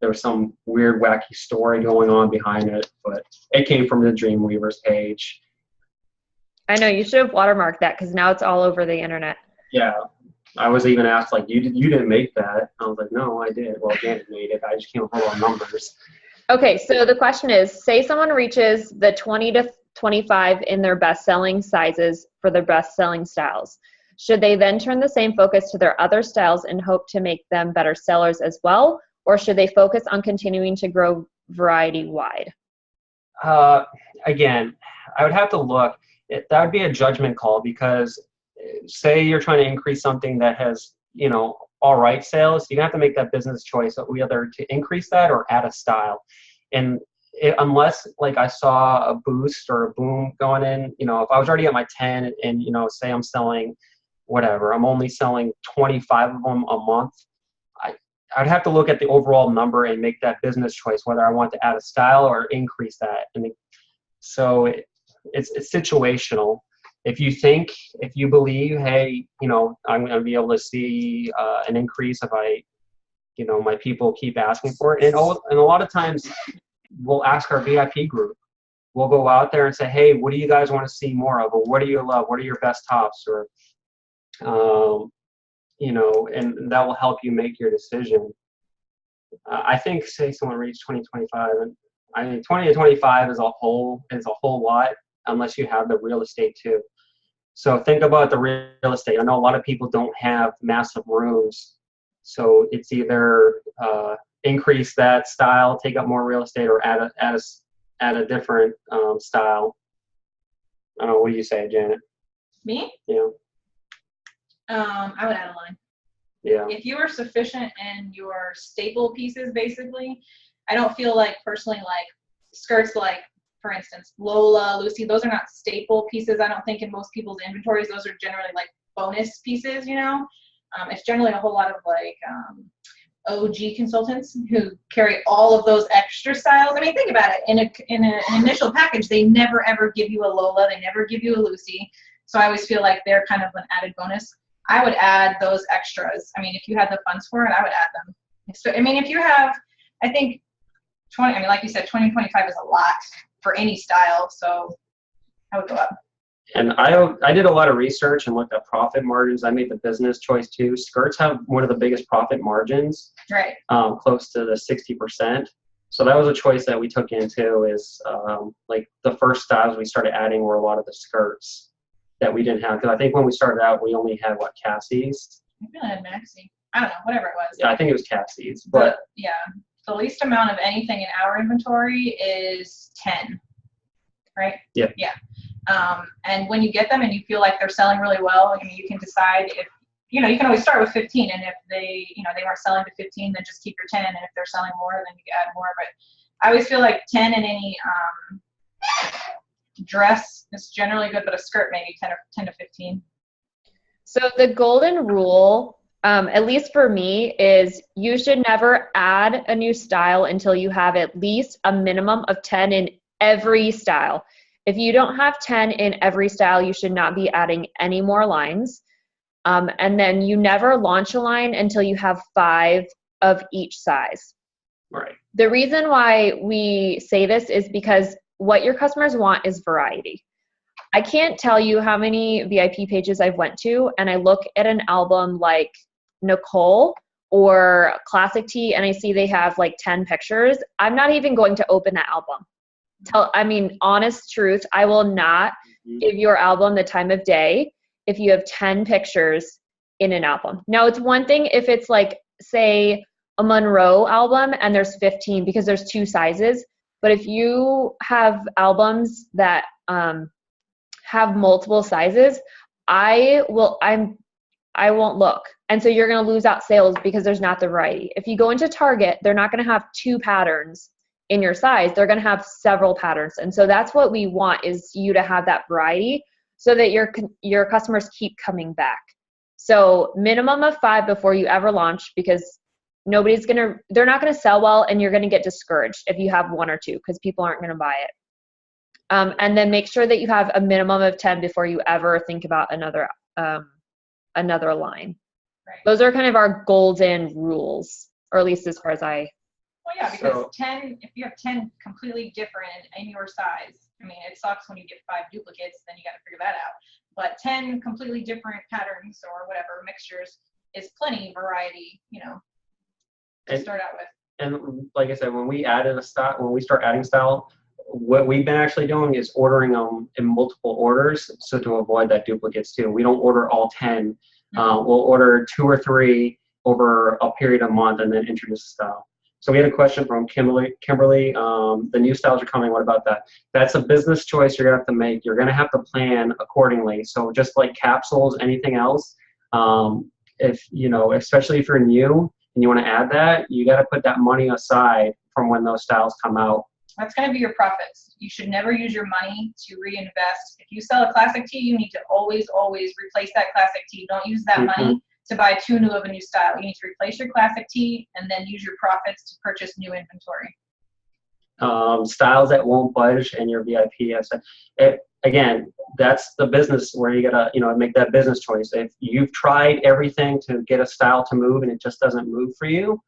there was some weird, wacky story going on behind it, but it came from the Dreamweavers page. I know, you should have watermarked that because now it's all over the internet. Yeah. I was even asked, like, you didn't make that. I was like, no, I did. Well, Janet made it. I just came up with all numbers. Okay, so the question is, say someone reaches the 20 to 25 in their best-selling sizes for their best-selling styles. Should they then turn the same focus to their other styles and hope to make them better sellers as well? Or should they focus on continuing to grow variety wide? Again, I would have to look. That would be a judgment call, because say you're trying to increase something that has, you know, all right sales, you have to make that business choice of whether to increase that or add a style. And unless, like, I saw a boost or a boom going in, you know, if I was already at my 10 and, you know, say I'm selling whatever, I'm only selling 25 of them a month, I'd have to look at the overall number and make that business choice, whether I want to add a style or increase that. And so it's situational. if you believe, hey, you know, I'm going to be able to see an increase if I, you know, my people keep asking for it. And a lot of times we'll ask our VIP group. We'll go out there and say, hey, what do you guys want to see more of? Or what do you love? What are your best tops? Or, you know, and that will help you make your decision. I think, say someone reached 2025, and I mean, 20 to 25 is a whole lot, unless you have the real estate too. So think about the real estate. I know a lot of people don't have massive rooms. So it's either increase that style, take up more real estate, or add a different style. I don't know. What do you say, Janet? Me? Yeah. I would add a line. Yeah. If you are sufficient in your staple pieces, basically, I don't feel like personally like skirts, like for instance, Lola, Lucy, those are not staple pieces. I don't think in most people's inventories. Those are generally like bonus pieces, you know. It's generally a whole lot of like OG consultants who carry all of those extra styles. I mean, think about it. In an initial package, they never ever give you a Lola. They never give you a Lucy. So I always feel like they're kind of an added bonus. I would add those extras. I mean, if you had the funds for it, I would add them. So, I mean, if you have, I think 20, I mean, like you said, 2025 is a lot for any style. So I would go up. And I did a lot of research and looked at profit margins. I made the business choice too. Skirts have one of the biggest profit margins, Right. Close to the 60%. So that was a choice that we took into is like the first styles we started adding were a lot of the skirts that we didn't have. Because I think when we started out, we only had Cassie's. I feel like I had Maxi. I don't know, whatever it was. Yeah, I think it was Cassie's. But yeah, the least amount of anything in our inventory is 10, right? Yep. Yeah. And when you get them and you feel like they're selling really well, I mean, you can decide if, you know, you can always start with 15, and if they, you know, they weren't selling to 15, then just keep your 10, and if they're selling more, then you add more. But I always feel like 10 in any dress is generally good, but a skirt maybe 10 to 15. So the golden rule, at least for me, is you should never add a new style until you have at least a minimum of 10 in every style. If you don't have 10 in every style, you should not be adding any more lines. And then you never launch a line until you have 5 of each size. right. The reason why we say this is because what your customers want is variety. I can't tell you how many VIP pages I've went to and I look at an album like Nicole or Classic Tee and I see they have like 10 pictures. I'm not even going to open that album. Honest truth, I will not give your album the time of day if you have 10 pictures in an album. Now, it's one thing if it's like, say, a Monroe album and there's 15 because there's 2 sizes. But if you have albums that have multiple sizes, I won't look. And so you're going to lose out sales because there's not the variety. If you go into Target, they're not going to have 2 patterns in your size. They're going to have several patterns. And so that's what we want, is you to have that variety so that your customers keep coming back. So minimum of 5 before you ever launch, because they're not going to sell well, and you're going to get discouraged if you have 1 or 2 because people aren't going to buy it. And then make sure that you have a minimum of 10 before you ever think about another line. Right. Those are kind of our golden rules, or at least as far as I. Well, yeah, because So- 10, if you have 10 completely different in your size, I mean, it sucks when you get 5 duplicates, then you got to figure that out. But 10 completely different patterns or whatever mixtures is plenty variety, you know, to And- start out with. And like I said, when we start adding style, what we've been actually doing is ordering them in multiple orders, so to avoid that duplicates too. We don't order all 10. We'll order 2 or 3 over a period of a month and then introduce the style. So we had a question from Kimberly. The new styles are coming. What about that? That's a business choice you're gonna have to make. You're gonna have to plan accordingly. So just like capsules, anything else, if you know, especially if you're new and you want to add that, you got to put that money aside from when those styles come out. That's going to be your profits. You should never use your money to reinvest. If you sell a classic tee, you need to always replace that classic tee. Don't use that money to buy too new of a new style. You need to replace your classic tee and then use your profits to purchase new inventory. Styles that won't budge and your VIP. I said, again, that's the business where you gotta, make that business choice. If you've tried everything to get a style to move and it just doesn't move for you,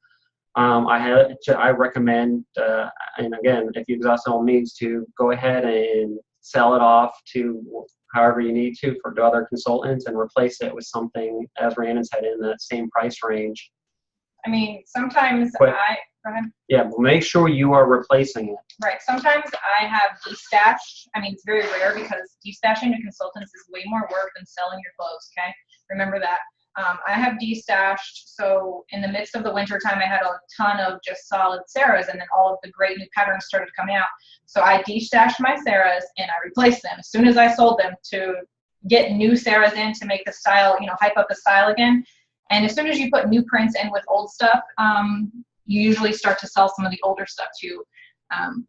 I recommend, and again, if you exhaust all means, to go ahead and sell it off to however you need to other consultants and replace it with something, as Rhiannon said, in that same price range. I mean, sometimes But- go ahead. Yeah, but make sure you are replacing it. Right. Sometimes I have destashed. I mean, it's very rare because destashing to consultants is way more work than selling your clothes. Okay, remember that. I have destashed. So in the midst of the winter time, I had a ton of just solid Sarahs, and then all of the great new patterns started coming out. So I destashed my Sarahs and I replaced them as soon as I sold them to get new Sarahs in to make the style, hype up the style again. And as soon as you put new prints in with old stuff, you usually start to sell some of the older stuff too.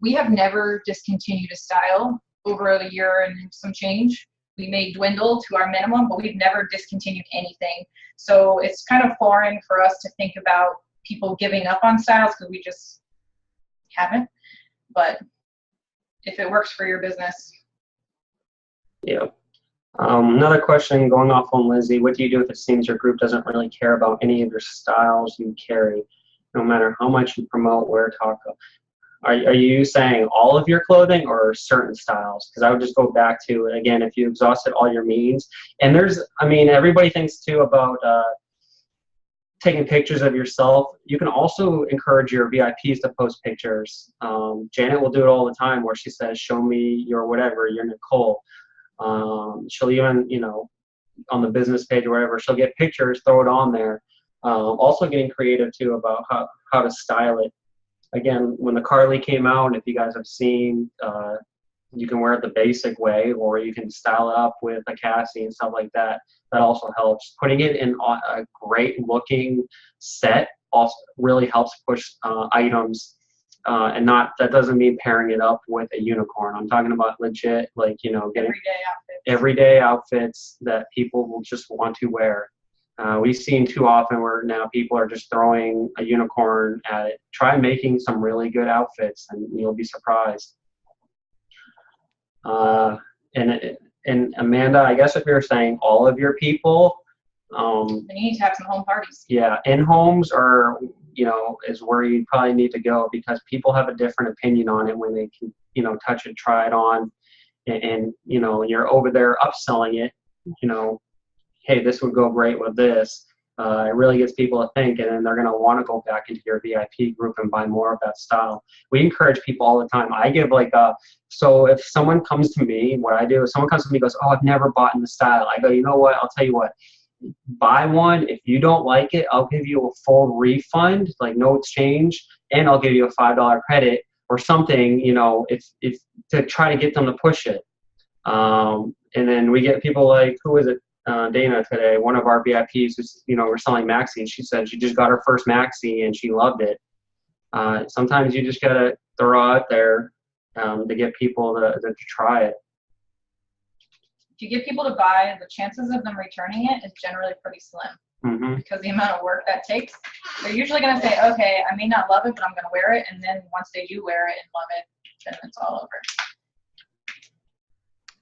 We have never discontinued a style over a year and some change. We may dwindle to our minimum, but we've never discontinued anything. So it's kind of foreign for us to think about people giving up on styles because we just haven't. But if it works for your business. Yeah. Another question going off on Lizzie, what do you do if it seems your group doesn't really care about any of your styles you carry, no matter how much you promote, wear, talk? Are you saying all of your clothing or certain styles? Because I would just go back to, again, if you exhausted all your means. And everybody thinks too about taking pictures of yourself. You can also encourage your VIPs to post pictures. Janet will do it all the time where she says, show me your whatever, your Nicole. She'll even, on the business page or whatever, she'll get pictures, throw it on there. Also getting creative too about how to style it. Again, when the Carly came out, if you guys have seen, you can wear it the basic way, or you can style it up with a Cassie and stuff like that. That also helps. Putting it in a great looking set also really helps push items. And that doesn't mean pairing it up with a unicorn. I'm talking about legit, getting everyday outfits that people will just want to wear. We've seen too often where now people are just throwing a unicorn at it. Try making some really good outfits and you'll be surprised. And Amanda, I guess if you're saying all of your people, then you need to have some home parties. Yeah, in-homes are, is where you probably need to go because people have a different opinion on it when they can, touch it, try it on, and you're over there upselling it, hey, this would go great with this. It really gets people to think, and then they're going to want to go back into your VIP group and buy more of that style. We encourage people all the time. I give so if someone comes to me, what I do is someone comes to me and goes, oh, I've never bought in the style. I go, you know what? I'll tell you what. Buy one. If you don't like it, I'll give you a full refund, no exchange, and I'll give you a $5 credit or something, if to try to get them to push it. And then we get people like, who is it? Dana today, one of our VIPs who's, we're selling maxi, and she said she just got her first maxi and she loved it. Sometimes you just gotta throw out there to get people to try it. If you get people to buy, the chances of them returning it is generally pretty slim because the amount of work that takes. They're usually going to say, okay, I may not love it, but I'm going to wear it. And then once they do wear it and love it, then it's all over.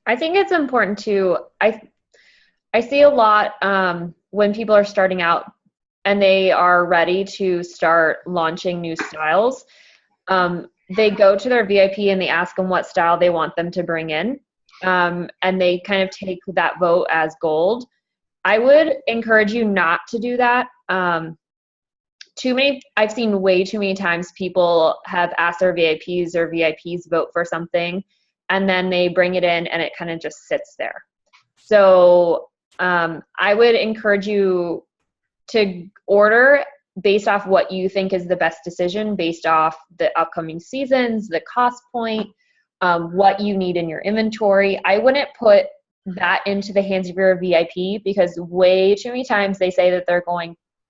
I think it's important to, I see a lot when people are starting out and they are ready to start launching new styles. They go to their VIP and they ask them what style they want them to bring in. And they kind of take that vote as gold. I would encourage you not to do that. I've seen way too many times people have asked their VIPs or VIPs vote for something, and then they bring it in and it kind of just sits there. So I would encourage you to order based off what you think is the best decision, based off the upcoming seasons, the cost point, what you need in your inventory. I wouldn't put that into the hands of your VIP because way too many times they say that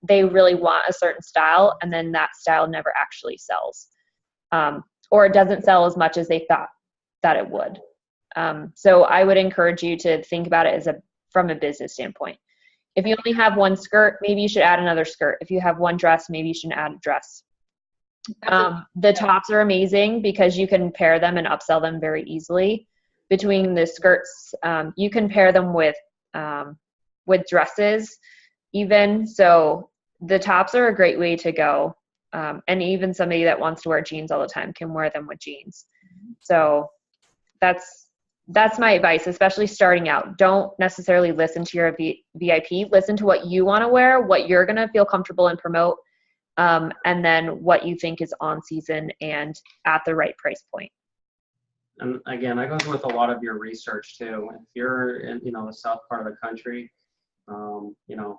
they really want a certain style and then that style never actually sells. Or it doesn't sell as much as they thought that it would. So I would encourage you to think about it from a business standpoint. If you only have one skirt, maybe you should add another skirt. If you have one dress, maybe you should add a dress. The tops are amazing because you can pair them and upsell them very easily. between the skirts. You can pair them with dresses even. So the tops are a great way to go. And even somebody that wants to wear jeans all the time can wear them with jeans. So that's my advice, especially starting out. Don't necessarily listen to your VIP. Listen to what you want to wear, what you're going to feel comfortable and promote, and then what you think is on season and at the right price point. And again, that goes with a lot of your research too. If you're in, the south part of the country,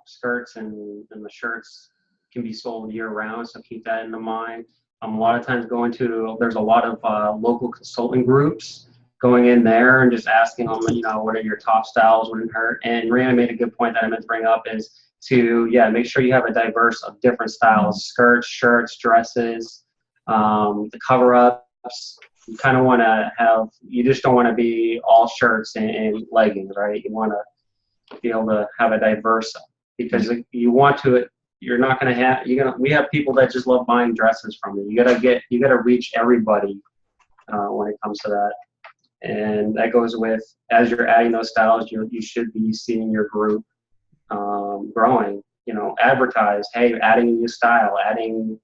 skirts and the shirts can be sold year round, so keep that in mind. A lot of times there's a lot of local consultant groups, going in there and just asking them, what are your top styles, wouldn't hurt. And Rihanna made a good point that I meant to bring up is to, make sure you have a diverse of different styles, skirts, shirts, dresses, the cover-ups. You kind of want to you just don't want to be all shirts and leggings, right? You want to be able to have a diverse, because you're not going to have, we have people that just love buying dresses from you. You got to reach everybody when it comes to that. And that goes with, as you're adding those styles, you should be seeing your group growing. Advertise, hey, adding a new style, adding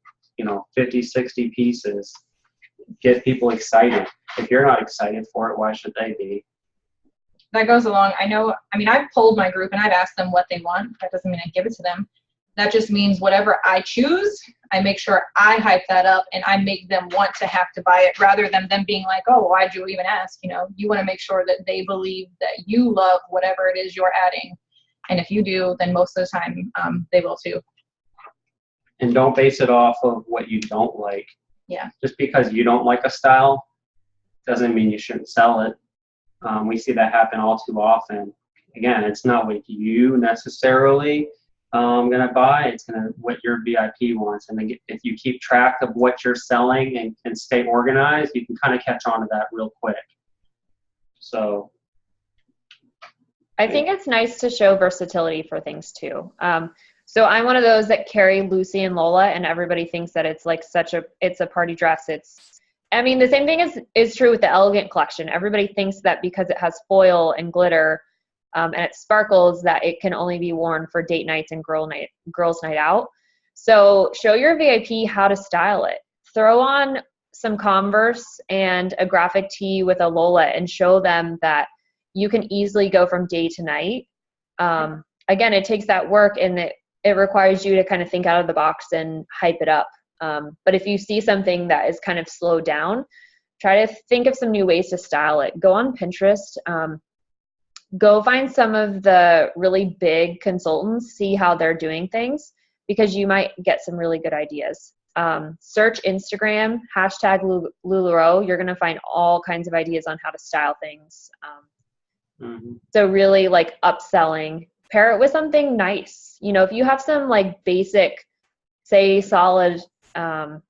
50, 60 pieces. Get people excited. If you're not excited for it, why should they be? That goes along. I've polled my group and I've asked them what they want. That doesn't mean I give it to them. That just means whatever I choose, I make sure I hype that up and I make them want to have to buy it, rather than them being like, oh, why'd you even ask? You want to make sure that they believe that you love whatever it is you're adding. And if you do, then most of the time they will too. And don't base it off of what you don't like. Yeah. Just because you don't like a style doesn't mean you shouldn't sell it. We see that happen all too often. Again, it's not what you necessarily going to buy. It's going to what your VIP wants. And then if you keep track of what you're selling and stay organized, you can kind of catch on to that real quick. So I think it's nice to show versatility for things too. So I'm one of those that carry Lucy and Lola, and everybody thinks that it's like it's a party dress. The same thing is true with the Elegant collection. Everybody thinks that because it has foil and glitter and it sparkles, that it can only be worn for date nights and girls night out. So show your VIP how to style it. Throw on some Converse and a graphic tee with a Lola and show them that you can easily go from day to night. Again, it takes that work, and it requires you to kind of think out of the box and hype it up. But if you see something that is kind of slowed down, try to think of some new ways to style it. Go on Pinterest. Go find some of the really big consultants, see how they're doing things, because you might get some really good ideas. Search Instagram, hashtag LuLaRoe. You're going to find all kinds of ideas on how to style things. So really like upselling, pair it with something nice. If you have some like basic, say solid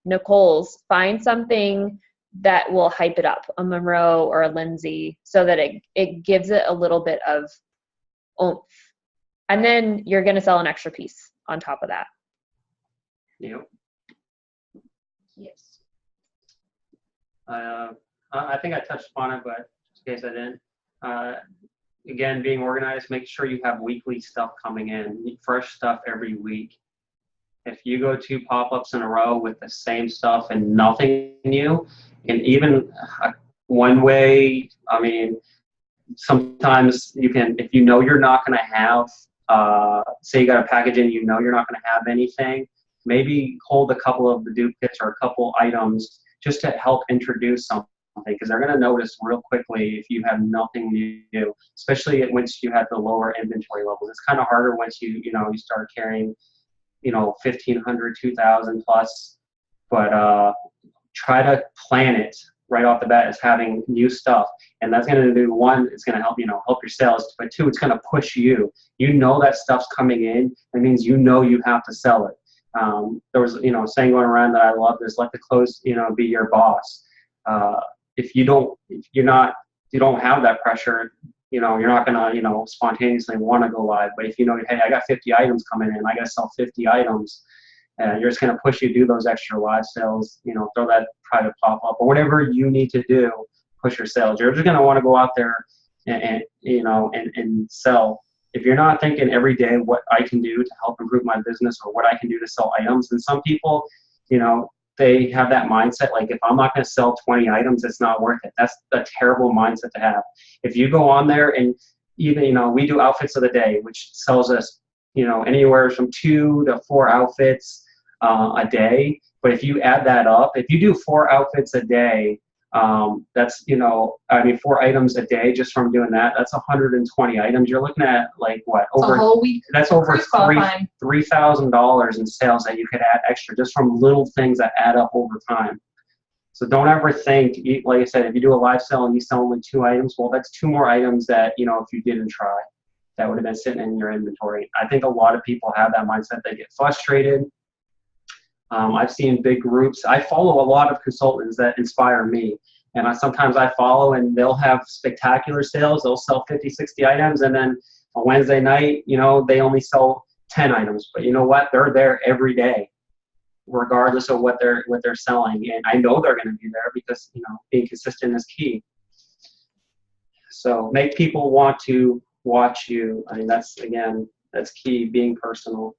Nicole's, find something that will hype it up, a Monroe or a Lindsay, so that it gives it a little bit of oomph. And then you're going to sell an extra piece on top of that. Yep. Yes. I think I touched upon it, but in case I didn't. Again, being organized, make sure you have weekly stuff coming in, fresh stuff every week. If you go 2 pop-ups in a row with the same stuff and nothing new, and even one way, sometimes you can, if you're not going to have, say you got a package in, you're not going to have anything, maybe hold a couple of the duplicates or a couple items just to help introduce something, because they're going to notice real quickly if you have nothing new, especially once you have the lower inventory levels. It's kind of harder once you start carrying 1,500, 2,000 plus, but try to plan it right off the bat as having new stuff. And that's going to do, one, it's going to help your sales, but 2, it's going to push you. That stuff's coming in. That means you have to sell it. There was a saying going around that I love is, let the clothes be your boss. If you don't have that pressure, you're not gonna spontaneously want to go live. But if hey, I got 50 items coming in, I gotta sell 50 items, you're just gonna push you to do those extra live sales. Throw that private pop up or whatever you need to do push your sales. You're just going to want to go out there and you know, and sell. If you're not thinking every day what I can do to help improve my business or what I can do to sell items, and some people, you know, they have that mindset like, if I'm not going to sell 20 items, it's not worth it. That's a terrible mindset to have. If you go on there and even, you know, we do outfits of the day, which sells us, you know, anywhere from 2 to 4 outfits a day. But if you add that up, if you do 4 outfits a day, that's, you know, I mean, 4 items a day just from doing that, that's 120 items. You're looking at like what, over a whole week. that's over Qualifying. $3,000 in sales that you could add extra just from little things that add up over time. So don't ever think, like I said, if you do a live sale and you sell only 2 items, well, that's 2 more items that, you know, if you didn't try, that would have been sitting in your inventory. I think a lot of people have that mindset. They get frustrated. I've seen big groups. I follow a lot of consultants that inspire me. And sometimes I follow and they'll have spectacular sales. They'll sell 50, 60 items. And then on Wednesday night, you know, they only sell 10 items. But you know what? They're there every day, regardless of what they're selling. And I know they're going to be there because, you know, being consistent is key. So make people want to watch you. I mean, that's key, being personal.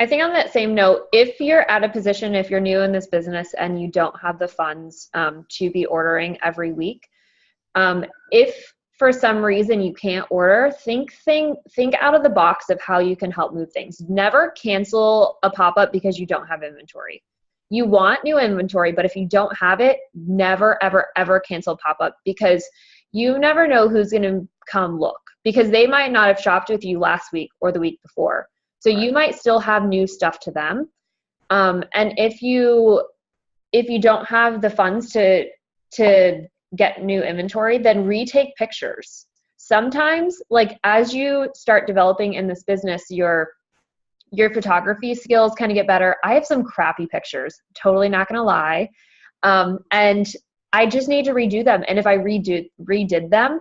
I think on that same note, if you're at a position, if you're new in this business and you don't have the funds to be ordering every week, if for some reason you can't order, think out of the box of how you can help move things. Never cancel a pop-up because you don't have inventory. You want new inventory, but if you don't have it, never, ever, ever cancel pop-up, because you never know who's going to come look, because they might not have shopped with you last week or the week before. So you might still have new stuff to them. And if you don't have the funds to get new inventory, then retake pictures. Sometimes, like, as you start developing in this business, your photography skills kind of get better. I have some crappy pictures, totally not gonna lie. And I just need to redo them. And if I redid them,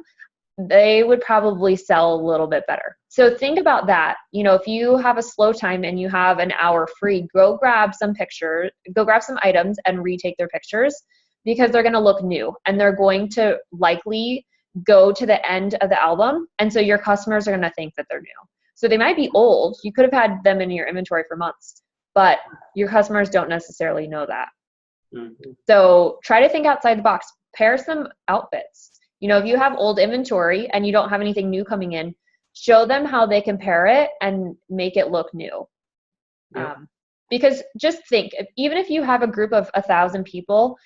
they would probably sell a little bit better. So think about that. You know, if you have a slow time and you have an hour free, go grab some items and retake their pictures, because they're going to look new and they're going to likely go to the end of the album. And so your customers are going to think that they're new. So they might be old. You could have had them in your inventory for months, but your customers don't necessarily know that. Mm-hmm. So try to think outside the box. Pair some outfits. You know, if you have old inventory and you don't have anything new coming in, show them how they can pair it and make it look new. Yeah. Because just think, even if you have a group of 1,000 people,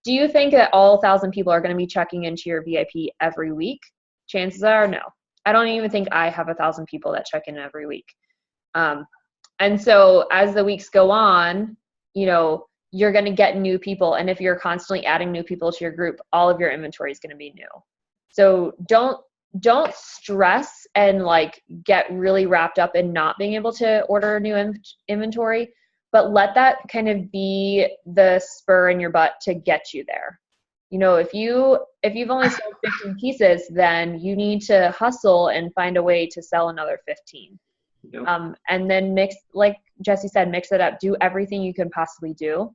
do you think that all 1,000 people are going to be checking into your VIP every week? Chances are no. I don't even think I have 1,000 people that check in every week. And so as the weeks go on, you know, you're going to get new people. And if you're constantly adding new people to your group, all of your inventory is going to be new. So don't stress and like get really wrapped up in not being able to order new inventory, but let that kind of be the spur in your butt to get you there. You know, if you've only sold 15 pieces, then you need to hustle and find a way to sell another 15. Yep. And then mix, like Jesse said, mix it up. Do everything you can possibly do.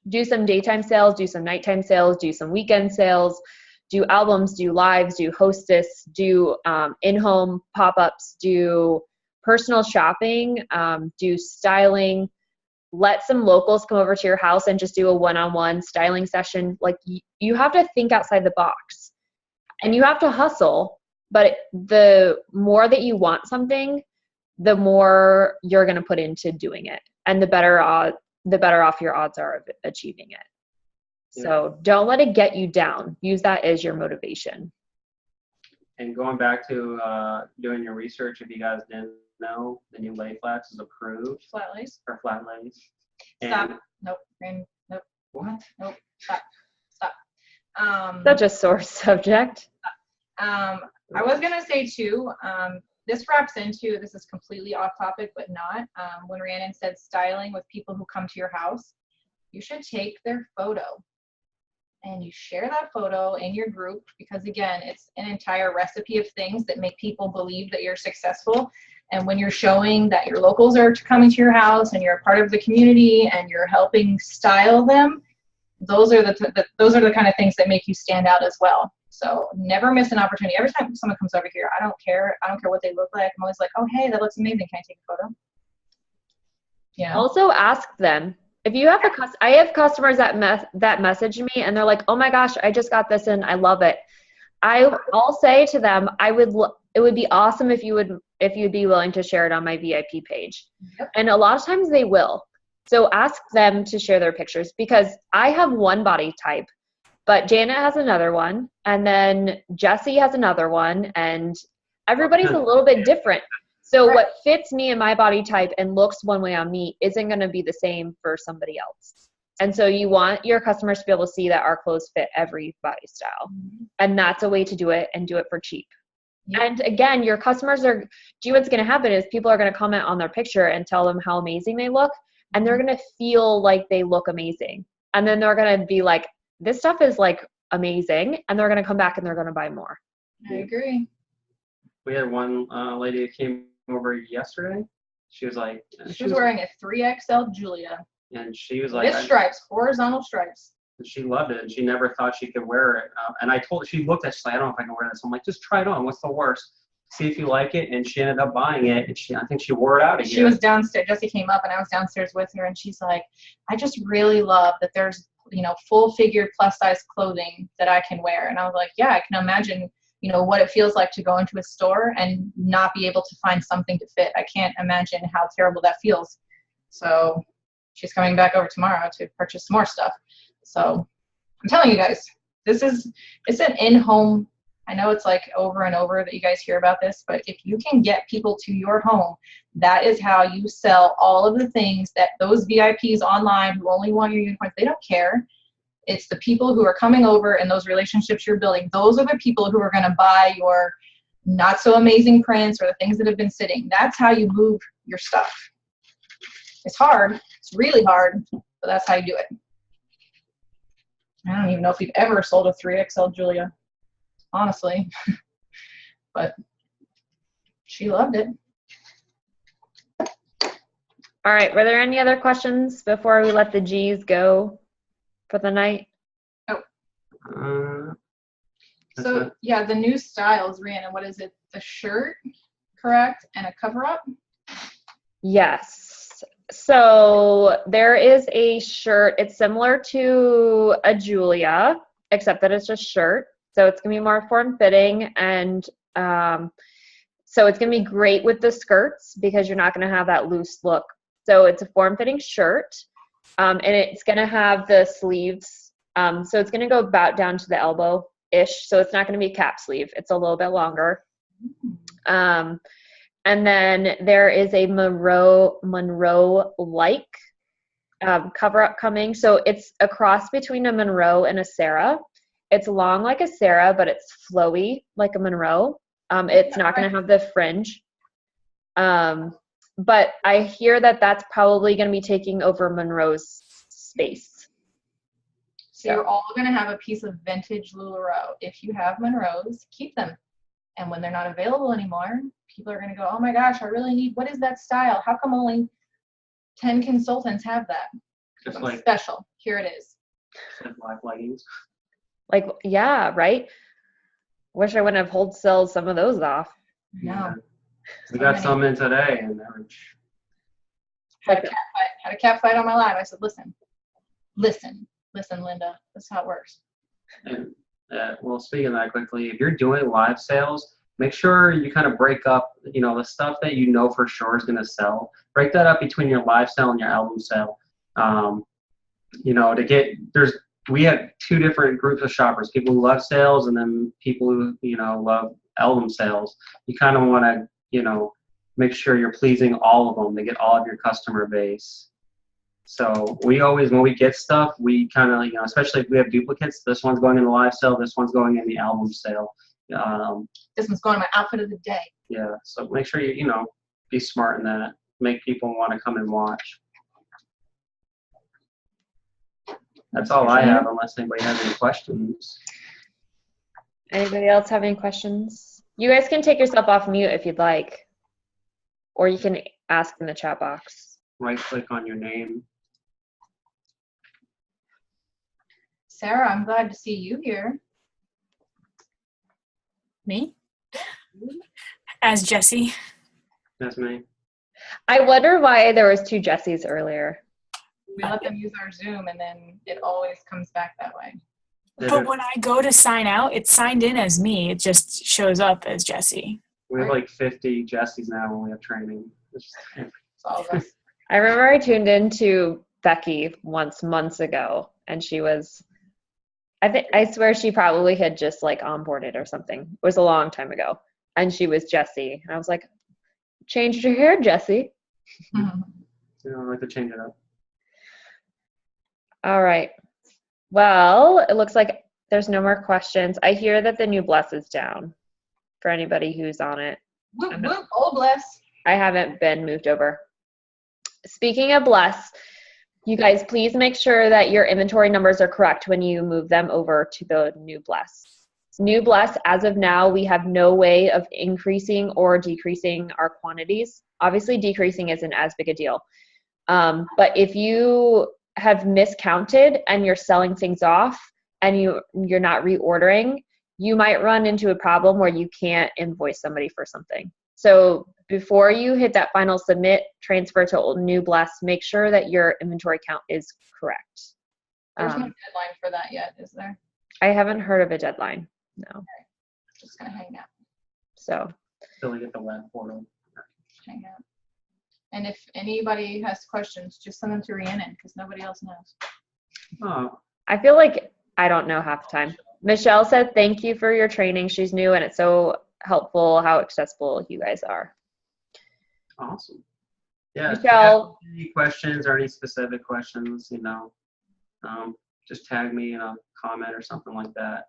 Do some daytime sales, do some nighttime sales, do some weekend sales, do albums, do lives, do hostess, do in-home pop-ups, do personal shopping, do styling. Let some locals come over to your house and just do a one-on-one styling session. Like, you have to think outside the box and you have to hustle, but the more that you want something, the more you're going to put into doing it, and the better off your odds are of achieving it. Yeah. So don't let it get you down. Use that as your motivation. And going back to doing your research, if you guys didn't know, the new lay flats is approved. Flat lays. For flat lays. Stop. Nope. Nope. What? Nope. Stop. Such a sore subject. I was gonna say too, this wraps into, this is completely off topic, but not, when Rhiannon said styling with people who come to your house, you should take their photo and you share that photo in your group, because again, it's an entire recipe of things that make people believe that you're successful. And when you're showing that your locals are coming to your house and you're a part of the community and you're helping style them, those are the kind of things that make you stand out as well. So never miss an opportunity. Every time someone comes over here, I don't care what they look like. I'm always like, oh, hey, that looks amazing. Can I take a photo? Yeah. Also ask them. If you have I have customers that message me and they're like, oh my gosh, I just got this and I love it. I'll say to them, it would be awesome if you'd be willing to share it on my VIP page. Yep. And a lot of times they will. So ask them to share their pictures, because I have one body type, but Janet has another one, and then Jesse has another one, and everybody's a little bit different. So Right. what fits me and my body type and looks one way on me isn't going to be the same for somebody else. And so you want your customers to be able to see that our clothes fit every body style. And that's a way to do it, and do it for cheap. Yep. And again, your customers what's going to happen is people are going to comment on their picture and tell them how amazing they look. And they're going to feel like they look amazing. And then they're going to be like, this stuff is like amazing. And they're going to come back and they're going to buy more. I agree. We had one lady that came over yesterday. She was like, She was wearing a 3XL Julia. and she was like, With stripes, horizontal stripes. she loved it, and she never thought she could wear it. And I told her, she looked at it, she's like, I don't know if I can wear this. I'm like, just try it on. What's the worst? See if you like it. And she ended up buying it, and I think she wore it out again. She was downstairs. Jessie came up, and I was downstairs with her, and she's like, I just really love that there's, full figure plus size clothing that I can wear. And I was like, yeah, I can imagine, what it feels like to go into a store and not be able to find something to fit. I can't imagine how terrible that feels. So she's coming back over tomorrow to purchase more stuff. So I'm telling you guys, it's an in-home. I know it's like over and over that you guys hear about this, but if you can get people to your home, that is how you sell all of the things that those VIPs online who only want your unicorns, they don't care. It's the people who are coming over and those relationships you're building. Those are the people who are going to buy your not so amazing prints or the things that have been sitting. That's how you move your stuff. It's hard. It's really hard, but that's how you do it. I don't even know if we've ever sold a 3XL Julia, honestly, but she loved it. All right. Were there any other questions before we let the G's go for the night? So yeah, the new styles, Rhiannon, what is it? The shirt, correct? And a cover up? Yes. So there is a shirt. It's similar to a Julia, except that it's just shirt. So it's going to be more form-fitting, and so it's going to be great with the skirts because you're not going to have that loose look. So it's a form-fitting shirt, and it's going to have the sleeves. So it's going to go about down to the elbow-ish. So it's not going to be a cap sleeve. It's a little bit longer. And then there is a Monroe-like cover-up coming. So it's a cross between a Monroe and a Sarah. It's long like a Sarah, but it's flowy like a Monroe. It's not going to have the fringe. But I hear that that's probably going to be taking over Monroe's space. So you're all going to have a piece of vintage LuLaRoe. If you have Monroes, keep them. And when they're not available anymore, people are going to go, oh my gosh, I really need, what is that style? How come only 10 consultants have that? Just It's like special. Here it is. black leggings. Like, yeah, right? Wish I wouldn't have wholesaled some of those off. No. We got some in today, and they were Had a cat fight on my live. I said, listen, Linda. That's how it works. And, well, speaking of that quickly, if you're doing live sales, make sure you kind of break up, the stuff that you know for sure is going to sell. Break that up between your live sale and your album sale. We have two different groups of shoppers, people who love sales and then people who, love album sales. You kind of want to, make sure you're pleasing all of them to get all of your customer base. So we always, when we get stuff, we kind of, especially if we have duplicates, this one's going in the live sale, this one's going in the album sale. This one's going to my outfit of the day. Yeah, so make sure you, be smart in that. Make people want to come and watch. That's all I have, unless anybody has any questions. Anybody else have any questions? You guys can take yourself off mute if you'd like, or you can ask in the chat box. Right click on your name. Sarah, I'm glad to see you here. Me? As Jesse. That's me. I wonder why there was two Jessies earlier. We let them use our Zoom, and then it always comes back that way. But when I go to sign out, it's signed in as me. It just shows up as Jesse. We have like 50 Jessies now when we have training. It's all of us. I remember I tuned into Becky once months ago, and she was, I swear she probably had just like onboarded or something. It was a long time ago. And she was Jessie. And I was like, changed your hair, Jessie. I like to change it up. All right. Well, it looks like there's no more questions. I hear that the new Bless is down for anybody who's on it. Whoop, whoop, old Bless. I haven't been moved over. Speaking of Bless, you guys, please make sure that your inventory numbers are correct when you move them over to the new Bless. New Bless, as of now, we have no way of increasing or decreasing our quantities. Obviously, decreasing isn't as big a deal. But if you have miscounted and you're selling things off and you're not reordering, you might run into a problem where you can't invoice somebody for something. So before you hit that final submit, transfer to new Bless, make sure that your inventory count is correct. There's no deadline for that yet, is there? I haven't heard of a deadline. No. Okay. Just gonna hang out. So. Till we get the web portal. Hang out. And if anybody has questions, just send them to Rhiannon because nobody else knows. Oh, I feel like I don't know half the time. Michelle said thank you for your training. She's new and it's so helpful how accessible you guys are. awesome. Yeah. Michelle. If you have any questions or any specific questions, just tag me in a comment or something like that.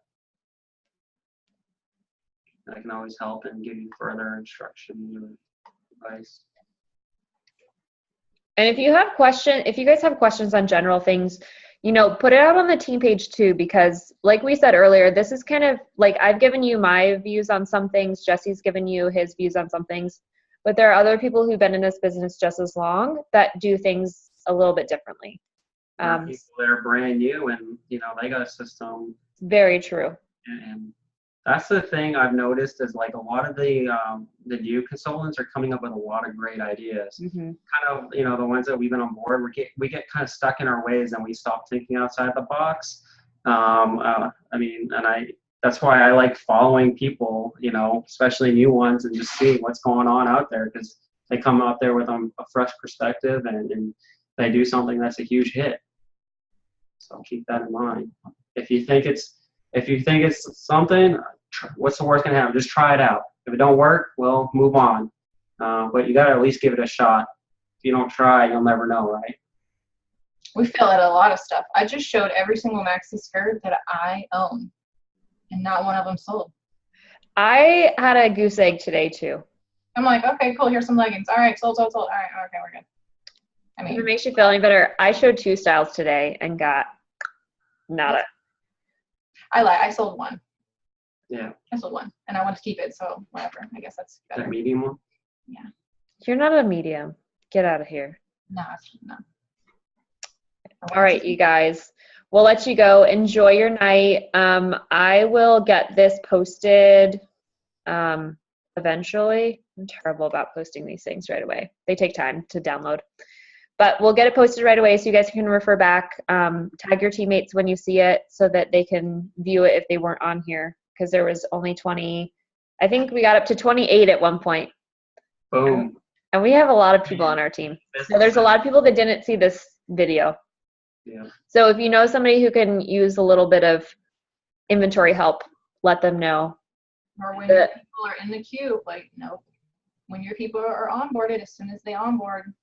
I can always help and give you further instruction or advice. And if you guys have questions on general things, put it out on the team page too, because like we said earlier, this is kind of like I've given you my views on some things, Jesse's given you his views on some things, but there are other people who've been in this business just as long that do things a little bit differently. People that are brand new and, they got a system. Very true. And that's the thing I've noticed is like a lot of the new consultants are coming up with a lot of great ideas. Mm-hmm. Kind of, the ones that we've been on board, we get kind of stuck in our ways and we stop thinking outside the box. That's why I like following people, especially new ones, and just seeing what's going on out there because they come out there with a fresh perspective and they do something that's a huge hit. So keep that in mind. If you think it's something, what's the worst gonna happen? Just try it out. If it don't work, well, move on. But you gotta at least give it a shot. If you don't try, you'll never know, right? We fail at a lot of stuff. I just showed every single maxi skirt that I own, and not one of them sold. I had a goose egg today too. I'm like, okay, cool. Here's some leggings. All right, sold. All right, okay, we're good. If it makes you feel any better, I showed 2 styles today and got nada. I sold one. Yeah. I sold one, and I want to keep it, so whatever. I guess that's better. That medium one? Yeah. You're not a medium. Get out of here. No. All right, you guys. We'll let you go. Enjoy your night. I will get this posted eventually. I'm terrible about posting these things right away. They take time to download. But we'll get it posted right away so you guys can refer back. Tag your teammates when you see it so that they can view it if they weren't on here, because there was only 20. I think we got up to 28 at one point. Boom. And we have a lot of people on our team. So there's a lot of people that didn't see this video. Yeah. So if you know somebody who can use a little bit of inventory help, let them know. Or when your people are in the queue, when your people are onboarded, as soon as they onboard,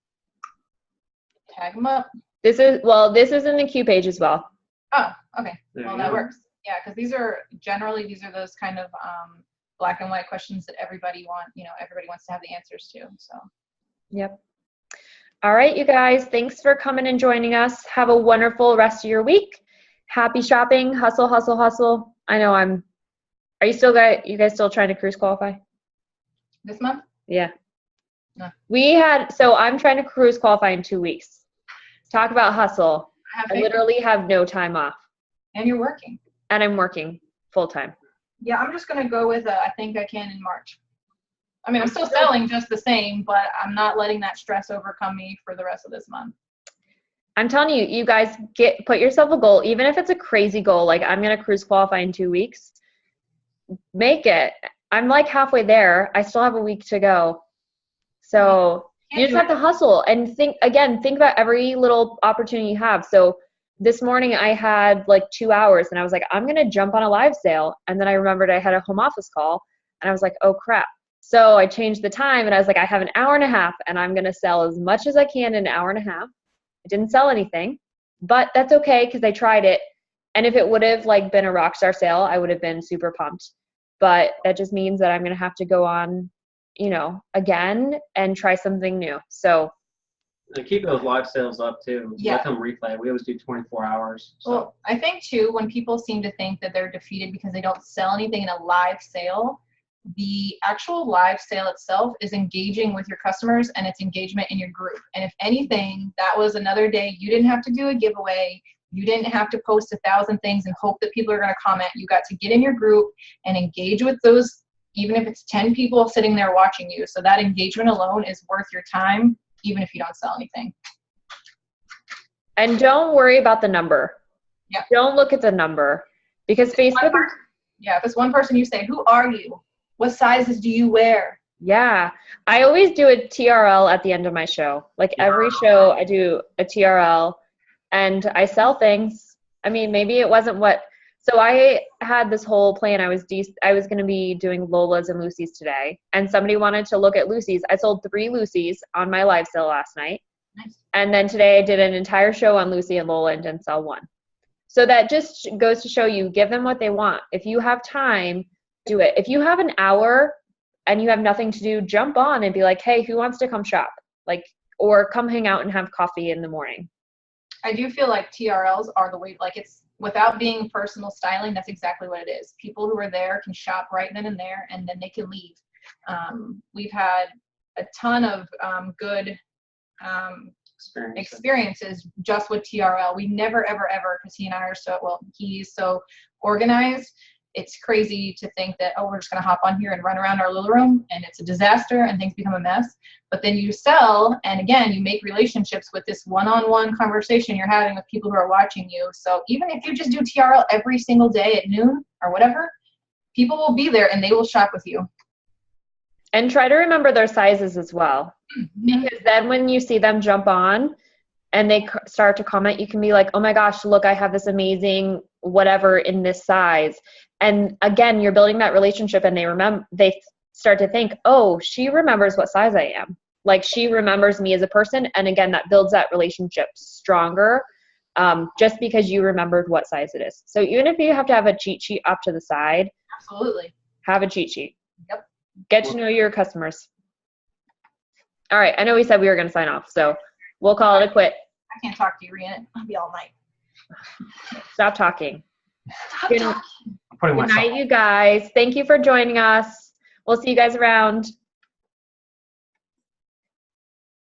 tag them up. This is in the queue page as well. Oh, okay. There Well, you that go. works. Yeah, because these are those kind of black and white questions that everybody wants to have the answers to. So. Yep. All right, you guys. Thanks for coming and joining us. Have a wonderful rest of your week. Happy shopping. Hustle, hustle, hustle. I know are you guys still trying to cruise qualify? This month? Yeah. No. So I'm trying to cruise qualify in 2 weeks. Talk about hustle. I literally have no time off. And you're working. And I'm working full time. Yeah, I'm just going to go with I think I can in March. I mean, I'm still selling just the same, but I'm not letting that stress overcome me for the rest of this month. I'm telling you, you guys put yourself a goal, even if it's a crazy goal, like I'm going to cruise qualify in 2 weeks, make it. I'm like halfway there. I still have a week to go. So you just have to hustle and think about every little opportunity you have. So this morning I had like 2 hours and I was like, I'm going to jump on a live sale. And then I remembered I had a home office call and I was like, oh crap. So I changed the time and I was like, I have an hour and a half and I'm going to sell as much as I can in an hour and a half. I didn't sell anything, but that's okay because I tried it. And if it would have like been a rock star sale, I would have been super pumped. But that just means that I'm going to have to go on, again and try something new. So and keep those live sales up too. Yeah. Let them replay. We always do 24 hours. So. Well, I think too, when people seem to think that they're defeated because they don't sell anything in a live sale, the actual live sale itself is engaging with your customers and it's engagement in your group. And if anything, that was another day you didn't have to do a giveaway. You didn't have to post 1,000 things and hope that people are going to comment. You got to get in your group and engage with those, even if it's 10 people sitting there watching you. So that engagement alone is worth your time, even if you don't sell anything. And don't worry about the number. Yeah. Don't look at the number because Facebook. Yeah, if it's one person, you say, who are you? What sizes do you wear? Yeah. I always do a TRL at the end of my show. Like every show I do a TRL and I sell things. I mean, maybe it wasn't so I had this whole plan. I was going to be doing Lola's and Lucy's today. And somebody wanted to look at Lucy's. I sold 3 Lucy's on my live sale last night. Nice. And then today I did an entire show on Lucy and Lola and didn't sell one. So that just goes to show you, give them what they want. If you have time, do it. If you have an hour and you have nothing to do, jump on and be like, hey, who wants to come shop? Like, or come hang out and have coffee in the morning. I do feel like TRLs are the way, like it's without being personal styling, that's exactly what it is. People who are there can shop right then and there and then they can leave. We've had a ton of good experiences just with TRL. We never, ever, because he and I are he's so organized. It's crazy to think that, we're just going to hop on here and run around our little room and it's a disaster and things become a mess. But then you sell, and again, you make relationships with this one-on-one conversation you're having with people who are watching you. So even if you just do TRL every single day at noon or whatever, people will be there and they will shop with you. And try to remember their sizes as well. Mm-hmm. Because then when you see them jump on and they start to comment, you can be like, oh my gosh, look, I have this amazing whatever in this size. And again, you're building that relationship and they start to think, oh, she remembers what size I am. Like she remembers me as a person. And again, that builds that relationship stronger just because you remembered what size it is. So even if you have to have a cheat sheet up to the side, absolutely, have a cheat sheet. Yep. Get to know your customers. All right. I know we said we were going to sign off, so we'll call it a quit. I can't talk to you, Rhiannon. I'll be all night. Stop talking. Stop talking. Good night, you guys. Thank you for joining us. We'll see you guys around.